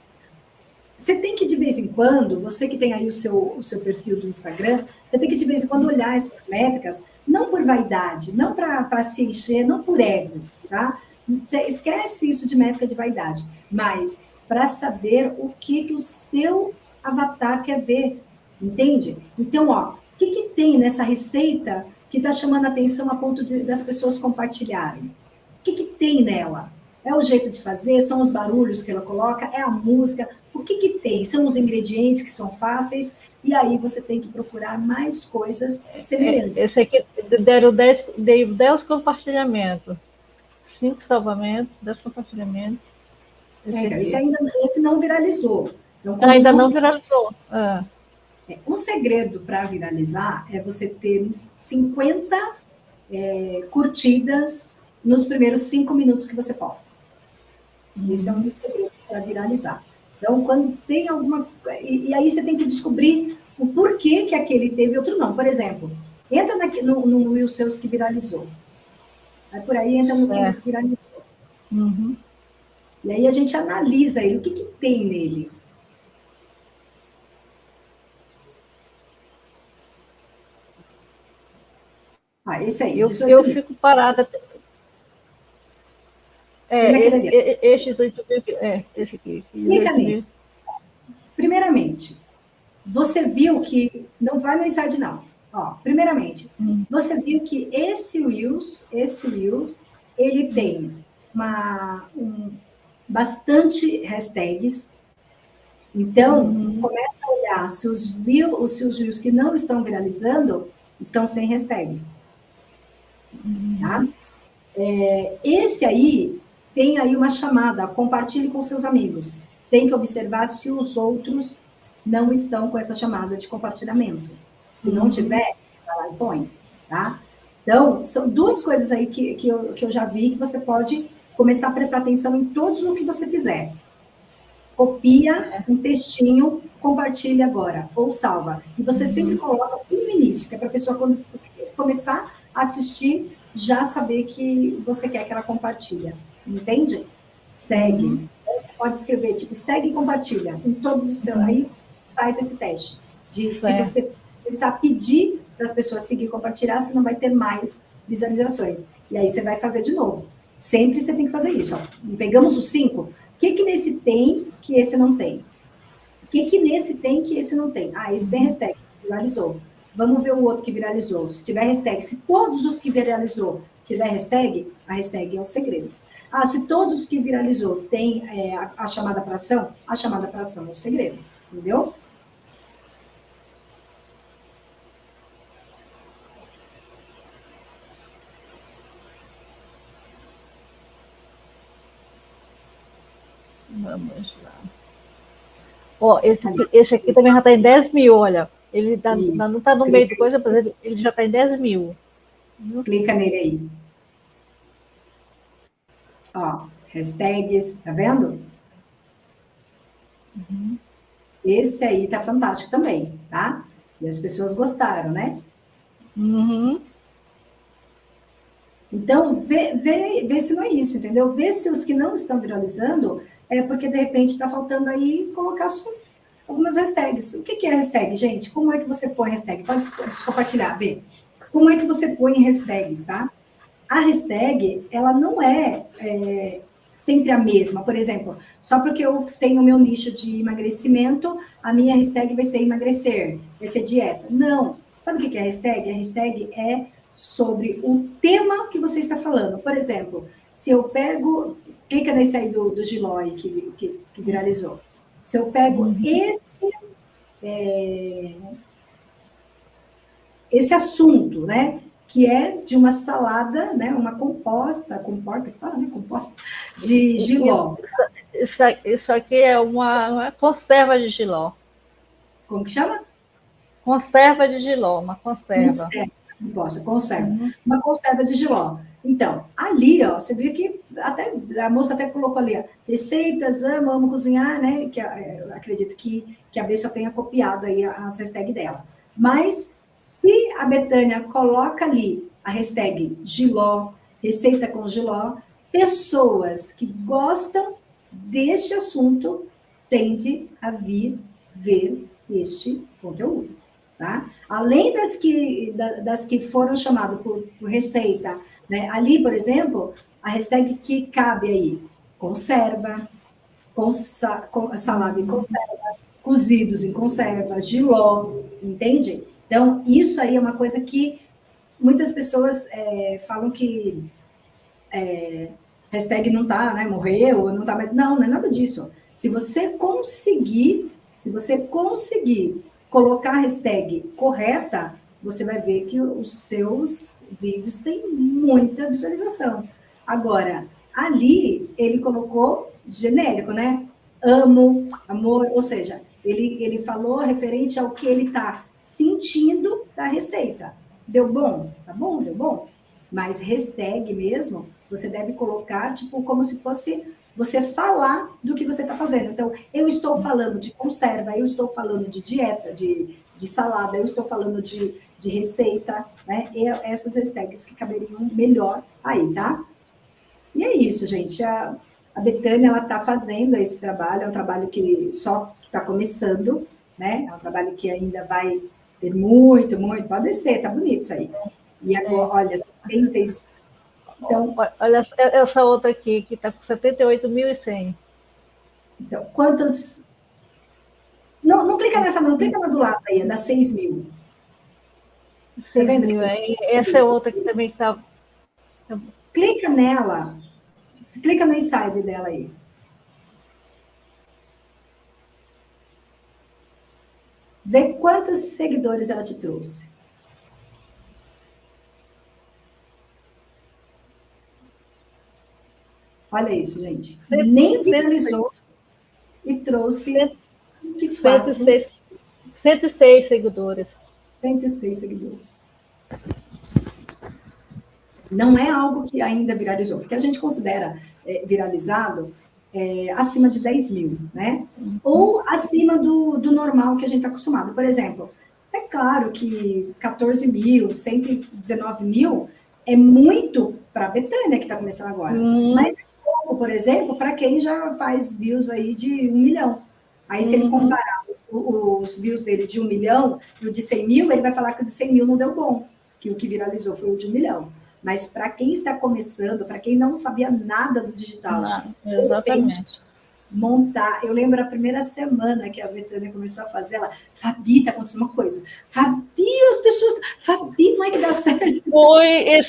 Você tem que, de vez em quando, você que tem aí o seu perfil do Instagram, você tem que, de vez em quando, olhar essas métricas, não por vaidade, não para se encher, não por ego, tá? Você esquece isso de métrica de vaidade, mas para saber o que o seu avatar quer ver, entende? Então, ó, o que tem nessa receita que está chamando a atenção a ponto das pessoas compartilharem? O que tem nela? É o jeito de fazer? São os barulhos que ela coloca? É a música? O que tem? São os ingredientes que são fáceis? E aí você tem que procurar mais coisas semelhantes. Esse aqui deu 10 compartilhamentos. 5 salvamentos, 10 compartilhamentos. Esse não viralizou. Então, ainda não viralizou. Um segredo para viralizar é você ter 50 curtidas nos primeiros 5 minutos que você posta. Esse é um dos segredos para viralizar. Então, quando tem alguma... E aí você tem que descobrir o porquê que aquele teve e outro não. Por exemplo, entra no Reels seus que viralizou. Aí por aí entra no que viralizou. E aí a gente analisa ele. O que tem nele? Esse aí. Eu fico parada. Esse aqui. Clica nele. Primeiramente, você viu que... Não vai no Inside, não. Ó, primeiramente, você viu que esse Reels, ele tem bastante hashtags. Então, começa a olhar se os views que não estão viralizando estão sem hashtags. Tá? Esse aí tem aí uma chamada, compartilhe com seus amigos. Tem que observar se os outros não estão com essa chamada de compartilhamento. Se não tiver, vai lá e põe, tá? Então, são duas coisas aí que eu já vi que você pode começar a prestar atenção em todos o que você fizer. Copia um textinho, compartilha agora, ou salva. E você sempre coloca no início, que é para a pessoa, quando começar a assistir, já saber que você quer que ela compartilhe. Entende? Segue. Você pode escrever, tipo, segue e compartilha em todos os seus. Aí faz esse teste. De se você começar a pedir para as pessoas seguir e compartilhar, você não vai ter mais visualizações. E aí você vai fazer de novo. Sempre você tem que fazer isso. Ó. Pegamos os 5. O que nesse tem que esse não tem? O que nesse tem que esse não tem? Ah, esse tem hashtag, viralizou. Vamos ver o outro que viralizou. Se tiver hashtag, se todos os que viralizou tiver hashtag, a hashtag é o segredo. Ah, se todos os que viralizou tem a chamada para ação, a chamada para ação é o segredo. Entendeu? Vamos lá. Ó, esse aqui também já está em 10 mil, olha. Ele não está no meio de coisa, mas ele já está em 10 mil. Clica nele aí. Ó, hashtags, tá vendo? Esse aí tá fantástico também, tá? E as pessoas gostaram, né? Então, vê se não é isso, entendeu? Vê se os que não estão viralizando é porque, de repente, está faltando aí colocar algumas hashtags. O que é hashtag, gente? Como é que você põe hashtag? Pode compartilhar, vê. Como é que você põe hashtags, tá? A hashtag, ela não é sempre a mesma. Por exemplo, só porque eu tenho o meu nicho de emagrecimento, a minha hashtag vai ser emagrecer, vai ser dieta. Não. Sabe o que é a hashtag? A hashtag é sobre o tema que você está falando. Por exemplo, se eu pego... Clica nesse aí do Giló aí que viralizou. Se eu pego esse assunto, né? Que é de uma salada, né? Uma composta que fala, né? Composta de jiló. Isso aqui é uma conserva de jiló. Como que chama? Conserva de jiló, uma conserva. Conserva. Uma conserva de jiló. Então, ali, ó, você viu que até a moça até colocou ali, ó, receitas, amo cozinhar, né? Que eu acredito que a B só tenha copiado aí as hashtags dela. Mas se a Betânia coloca ali a hashtag Giló, receita com Giló, pessoas que gostam deste assunto tendem a vir ver este conteúdo. Tá? Além das que foram chamadas por receita, né? Ali, por exemplo, a hashtag que cabe aí, conserva, salada em conserva, cozidos em conserva, jiló, entende? Então, isso aí é uma coisa que muitas pessoas falam que hashtag não tá, né? Morreu, não tá mais. Não é nada disso. Se você conseguir colocar a hashtag correta, você vai ver que os seus vídeos têm muita visualização. Agora, ali ele colocou genérico, né? Amo, amor, ou seja, ele falou referente ao que ele está sentindo da receita. Deu bom? Tá bom, deu bom. Mas hashtag mesmo, você deve colocar, tipo, como se fosse você falar do que você está fazendo. Então, eu estou falando de conserva, eu estou falando de dieta, de salada, eu estou falando de receita, né? E essas hashtags que caberiam melhor aí, tá? E é isso, gente. A Betânia, ela está fazendo esse trabalho, é um trabalho que só está começando, né? É um trabalho que ainda vai ter muito, pode descer, tá bonito isso aí. E agora, olha, 70... Então, olha essa outra aqui, que está com 78.100. Então, quantas... Não clica nessa, não. Clica na do lado aí, é da 6 mil. Tá vendo? Essa é outra que também está... Clica nela. Clica no insider dela aí. Vê quantos seguidores ela te trouxe. Olha isso, gente. Nem viralizou e trouxe 106 seguidores. 106 seguidores. Não é algo que ainda viralizou, porque a gente considera viralizado acima de 10 mil, né? Ou acima do normal que a gente está acostumado. Por exemplo, é claro que 14 mil, 119 mil é muito para a Betânia, que está começando agora. Mas é pouco, por exemplo, para quem já faz views aí de 1 milhão. Aí, se ele comparar os views dele de 1 milhão e o de 100 mil, ele vai falar que o de 100 mil não deu bom, que o que viralizou foi o de 1 milhão. Mas para quem está começando, para quem não sabia nada do digital, exatamente. Montar. Eu lembro a primeira semana que a Betânia começou a fazer, ela, Fabi, tá acontecendo uma coisa. Fabi, as pessoas. Fabi, não é que dá certo.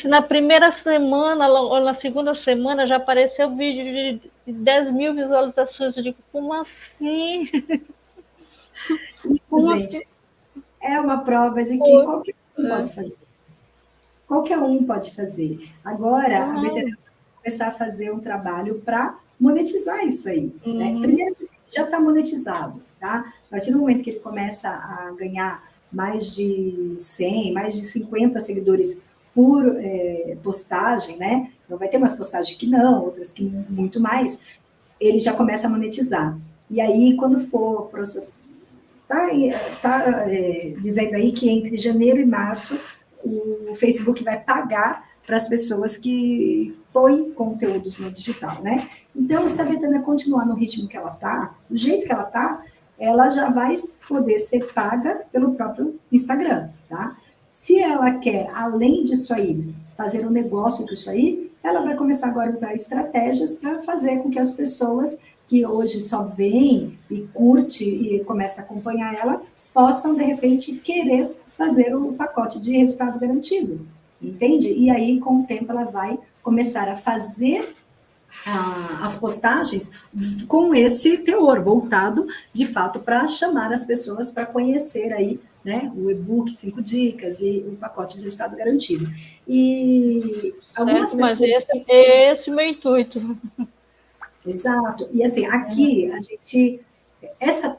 Na primeira semana, ou na segunda semana, já apareceu vídeo de 10 mil visualizações. Eu digo, como assim? Isso, como gente, assim? É uma prova de que qualquer um pode fazer. Qualquer um pode fazer. Agora, a Betânia vai começar a fazer um trabalho para monetizar isso aí. Né? Primeiro, já está monetizado, tá? A partir do momento que ele começa a ganhar mais de 100, mais de 50 seguidores por postagem, né? Então, vai ter umas postagens que não, outras que muito mais, ele já começa a monetizar. E aí, quando for... Tá dizendo aí que entre janeiro e março, o Facebook vai pagar para as pessoas que põem conteúdos no digital, né? Então, se a Betânia continuar no ritmo que ela está, do jeito que ela está, ela já vai poder ser paga pelo próprio Instagram, tá? Se ela quer, além disso aí, fazer um negócio com isso aí, ela vai começar agora a usar estratégias para fazer com que as pessoas que hoje só vem e curte e começa a acompanhar ela, possam, de repente, querer fazer o pacote de resultado garantido, entende? E aí, com o tempo, ela vai começar a fazer as postagens com esse teor, voltado, de fato, para chamar as pessoas para conhecer aí, né, o e-book 5 dicas e o pacote de resultado garantido. E algumas pessoas... Mas esse é o meu intuito. Exato. E assim, aqui a gente... Essa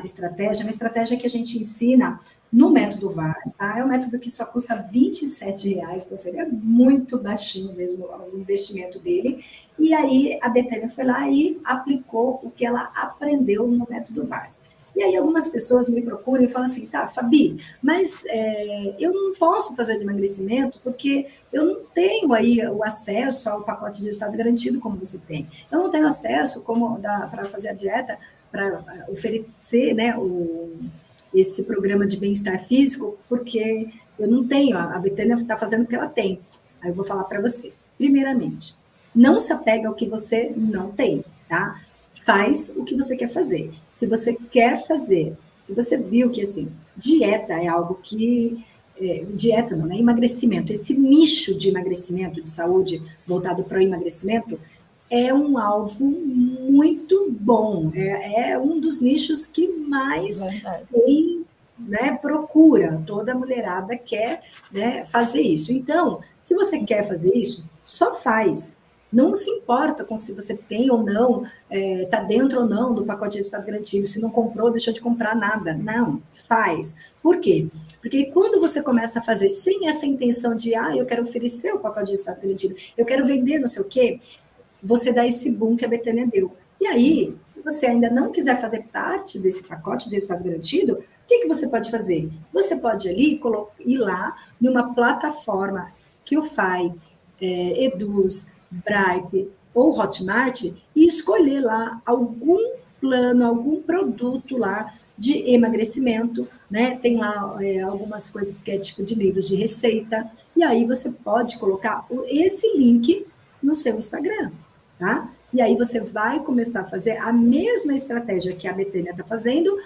estratégia é uma estratégia que a gente ensina no método VARS, tá? É um método que só custa R$27, então seria muito baixinho mesmo o investimento dele. E aí a Betânia foi lá e aplicou o que ela aprendeu no método VARS. E aí algumas pessoas me procuram e falam assim, tá, Fabi, mas eu não posso fazer de emagrecimento porque eu não tenho aí o acesso ao pacote de resultado garantido como você tem. Eu não tenho acesso para fazer a dieta, para oferecer, né, esse programa de bem-estar físico, porque eu não tenho, a Betânia está fazendo o que ela tem. Aí eu vou falar para você. Primeiramente, não se apega ao que você não tem, tá? Faz o que você quer fazer. Se você quer fazer, se você viu que, assim, dieta é algo que... dieta não, né? Emagrecimento. Esse nicho de emagrecimento, de saúde, voltado para o emagrecimento, é um alvo muito bom. É um dos nichos que mais tem, né, procura. Toda mulherada quer, né, fazer isso. Então, se você quer fazer isso, só faz. Não se importa com se você tem ou não, está dentro ou não do pacote de resultado garantido, se não comprou, deixou de comprar nada. Não, faz. Por quê? Porque quando você começa a fazer sem essa intenção de, eu quero oferecer o pacote de resultado garantido, eu quero vender não sei o quê, você dá esse boom que a Betânia deu. E aí, se você ainda não quiser fazer parte desse pacote de resultado garantido, o que você pode fazer? Você pode ali ir lá numa plataforma que o FAI, Eduz, Bripe ou Hotmart e escolher lá algum plano, algum produto lá de emagrecimento, né? Tem lá algumas coisas que é tipo de livros de receita, e aí você pode colocar esse link no seu Instagram, tá? E aí você vai começar a fazer a mesma estratégia que a Betânia está fazendo,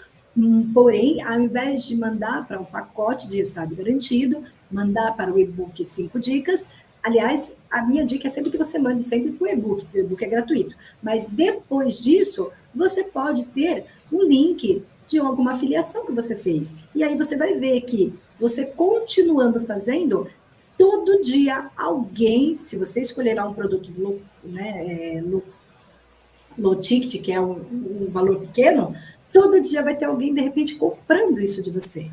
porém, ao invés de mandar para um pacote de resultado garantido, mandar para o e-book 5 dicas, Aliás, a minha dica é sempre que você mande sempre para o e-book, porque o e-book é gratuito. Mas depois disso, você pode ter um link de alguma afiliação que você fez. E aí você vai ver que você continuando fazendo, todo dia alguém, se você escolher um produto low ticket, que é um valor pequeno, todo dia vai ter alguém, de repente, comprando isso de você.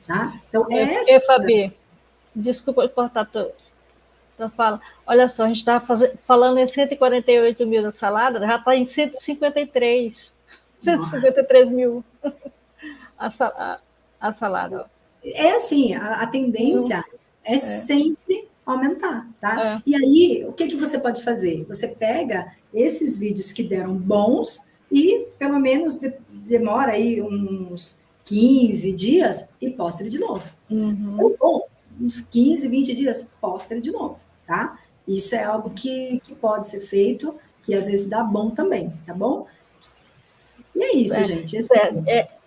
Tá? Então, é essa. Fabi, desculpa cortar tua fala. Olha só, a gente estava falando em 148 mil da salada, já está em 153. 153 mil a salada. É assim, a tendência é sempre aumentar, tá? É. E aí, o que, que você pode fazer? Você pega esses vídeos que deram bons e, pelo menos, demora aí uns 15 dias e posta ele de novo. Uhum. Ou uns 15, 20 dias, posta ele de novo, tá? Isso é algo que pode ser feito, que às vezes dá bom também, tá bom? E é isso, gente.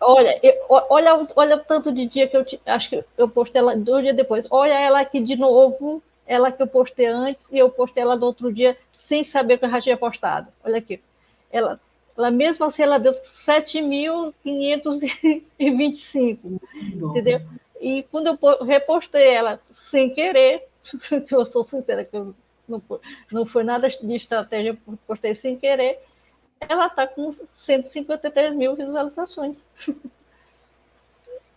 Olha o tanto de dia que acho que eu postei ela 2 dias depois. Olha ela aqui de novo, ela que eu postei antes e eu postei ela no outro dia sem saber que eu já tinha postado. Olha aqui. Ela mesmo assim, ela deu 7.525, entendeu? E quando eu repostei ela sem querer, que eu sou sincera, que eu não foi nada de estratégia, eu postei sem querer, ela está com 153 mil visualizações.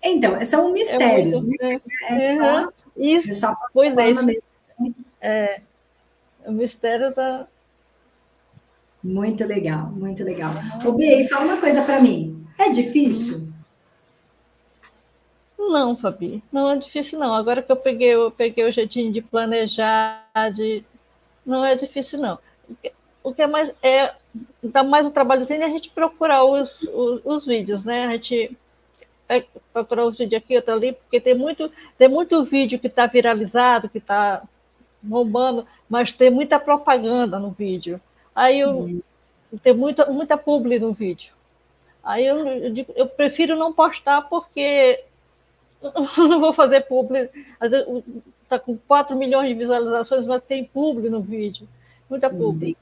Então, são mistérios, né? Só isso. É só pois é, isso. Mesmo. O mistério da... Muito legal, muito legal. Ô, Bia, fala uma coisa para mim. É difícil? Não, Fabi, não é difícil não. Agora que eu peguei o jeitinho de planejar, não é difícil não. O que é mais dá mais um trabalhozinho é a gente procurar os vídeos, né? A gente procurar os vídeos aqui, outro ali, porque tem muito vídeo que está viralizado, que está bombando, mas tem muita propaganda no vídeo. Aí tem muita publi no vídeo. Aí eu prefiro não postar porque não vou fazer publi. Às vezes está com 4 milhões de visualizações, mas tem publi no vídeo. Muita publi.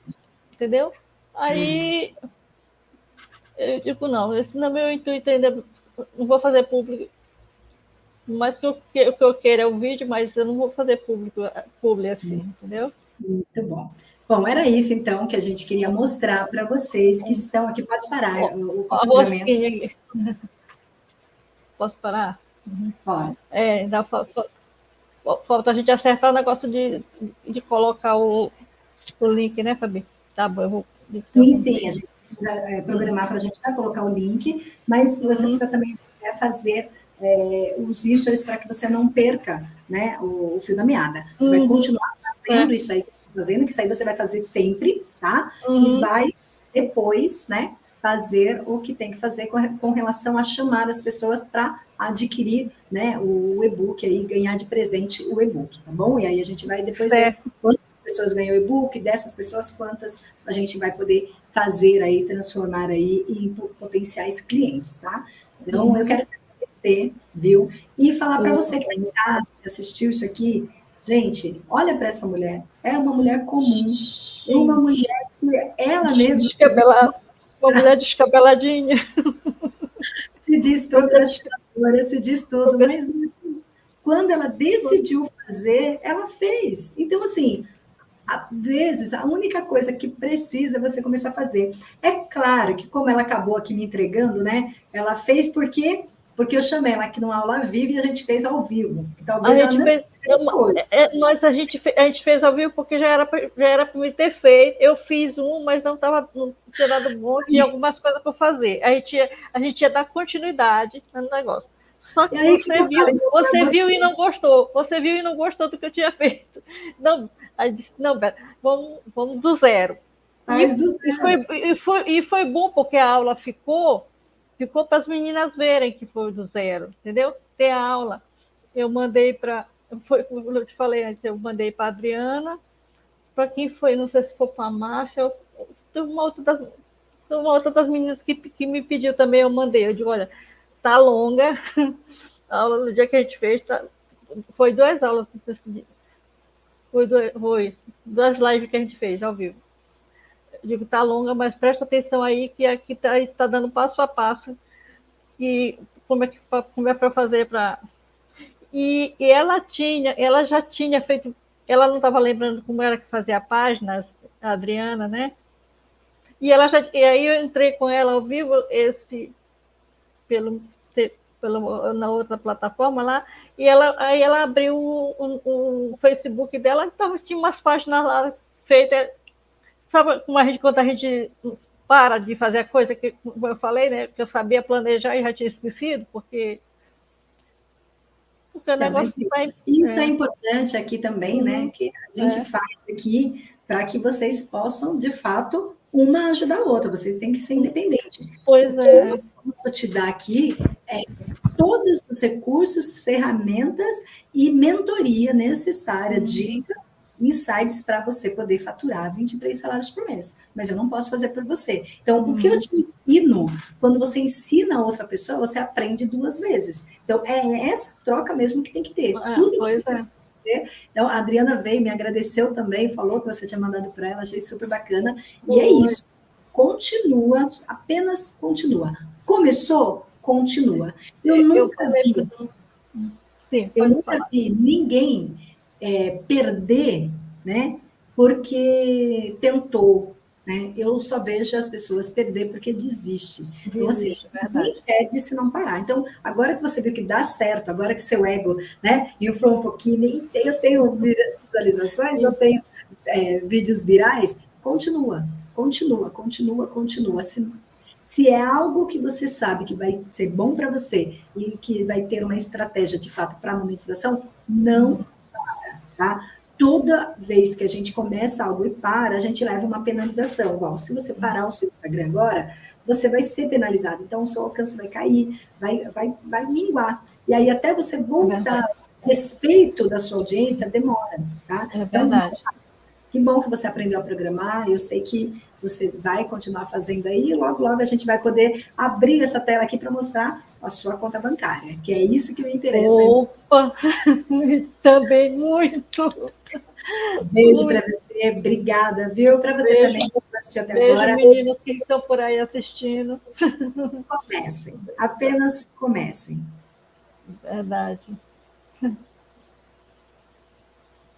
Entendeu? Aí eu digo, não, esse não é meu intuito ainda, não vou fazer público. Mas o que eu quero é o vídeo, mas eu não vou fazer publi assim, entendeu? Muito bom. Bom, era isso então que a gente queria mostrar para vocês que estão aqui. Pode parar o compartilhamento. Posso parar? Pode. Falta a gente acertar o negócio de colocar o link, né, Fabi? Tá bom, eu vou. Sim, a gente precisa programar para a gente vai colocar o link, mas você precisa também fazer os stories para que você não perca, né, o fio da meada. Você vai continuar fazendo isso aí, que isso aí você vai fazer sempre, tá? E vai depois, né, fazer o que tem que fazer com relação a chamar as pessoas para adquirir, né, o e-book aí, ganhar de presente o e-book, tá bom? E aí a gente vai depois ver quantas pessoas ganham o e-book, dessas pessoas, quantas a gente vai poder fazer aí, transformar aí em potenciais clientes, tá? Então, eu quero te agradecer, viu? E falar para você que está em casa, que assistiu isso aqui, gente, olha para essa mulher, é uma mulher comum, uma mulher que ela mesma... Uma mulher descabeladinha. Se diz procrastinadora, se diz tudo, mas quando ela decidiu fazer, ela fez. Então, assim, às vezes, a única coisa que precisa é você começar a fazer. É claro que, como ela acabou aqui me entregando, né? Ela fez porque eu chamei ela aqui numa aula viva e a gente fez ao vivo. Talvez ela não... a gente fez ao vivo porque já era para me ter feito. Eu fiz mas não tinha dado bom, tinha algumas coisas para fazer. A gente ia dar continuidade no negócio. Só que aí, você viu e não gostou. Você viu e não gostou do que eu tinha feito. Não, aí disse, não, Beto, vamos do zero. E foi bom porque a aula ficou para as meninas verem que foi do zero, entendeu? Ter a aula. Eu mandei para... Como eu te falei antes, eu mandei para a Adriana, para quem foi, não sei se foi para a Márcia, uma outra das meninas que me pediu também, eu mandei. Eu digo, olha, tá longa, a aula do dia que a gente fez, foi 2 aulas, Foi das lives que a gente fez ao vivo. Eu digo, tá longa, mas presta atenção aí, que aqui tá dando passo a passo, que como é para fazer para... E ela já tinha feito, ela não estava lembrando como era que fazia a página, a Adriana, né? E aí eu entrei com ela ao vivo, pelo, na outra plataforma lá, e aí ela abriu o Facebook dela, então tinha umas páginas lá feitas. Sabe como quando a gente para de fazer a coisa que, como eu falei, né? Que eu sabia planejar e já tinha esquecido, porque o Então, negócio mas vai. isso é importante aqui também, né? Uhum, Que a gente faz aqui para que vocês possam, de fato, uma ajudar a outra. Vocês têm que ser independentes. Pois O que é. eu posso te dar aqui é todos os recursos, ferramentas e mentoria necessária, dicas, insights para você poder faturar 23 salários por mês. Mas eu não posso fazer por você. Então, o que eu te ensino, quando você ensina a outra pessoa, você aprende duas vezes. Então, é essa troca mesmo que tem que ter. Tudo que Pois você é. fazer. Então, a Adriana veio, me agradeceu também, falou que você tinha mandado para ela, achei super bacana. E é Foi. isso. Continua, apenas continua. Começou? Continua. Eu Eu nunca falei para. vi, Sim, eu pode nunca falar. vi ninguém perder, né? Porque tentou, né? Eu só vejo as pessoas perder porque desiste. Então, assim, Desiste, ninguém verdade. perde se não parar. Então, agora que você viu que dá certo, agora que seu ego, né, inflou um pouquinho, e eu tenho visualizações, eu Sim. tenho vídeos virais, continua, continua, continua, continua. Se é algo que você sabe que vai ser bom para você e que vai ter uma estratégia de fato para monetização, não para, tá? Toda vez que a gente começa algo e para, a gente leva uma penalização. Igual, se você parar o seu Instagram agora, você vai ser penalizado. Então, o seu alcance vai cair, vai minguar. E aí, até você É voltar verdade. a respeito da sua audiência, demora, tá? É Então, verdade. que bom que você aprendeu a programar. Eu sei que você vai continuar fazendo aí. E logo, logo a gente vai poder abrir essa tela aqui para mostrar a sua conta bancária, que é isso que me interessa. Opa! Também muito. Beijo para você, obrigada, viu? Para você Beijo, também que assistiu até beijo, agora. meninas que estão por aí assistindo. Comecem, apenas comecem. Verdade.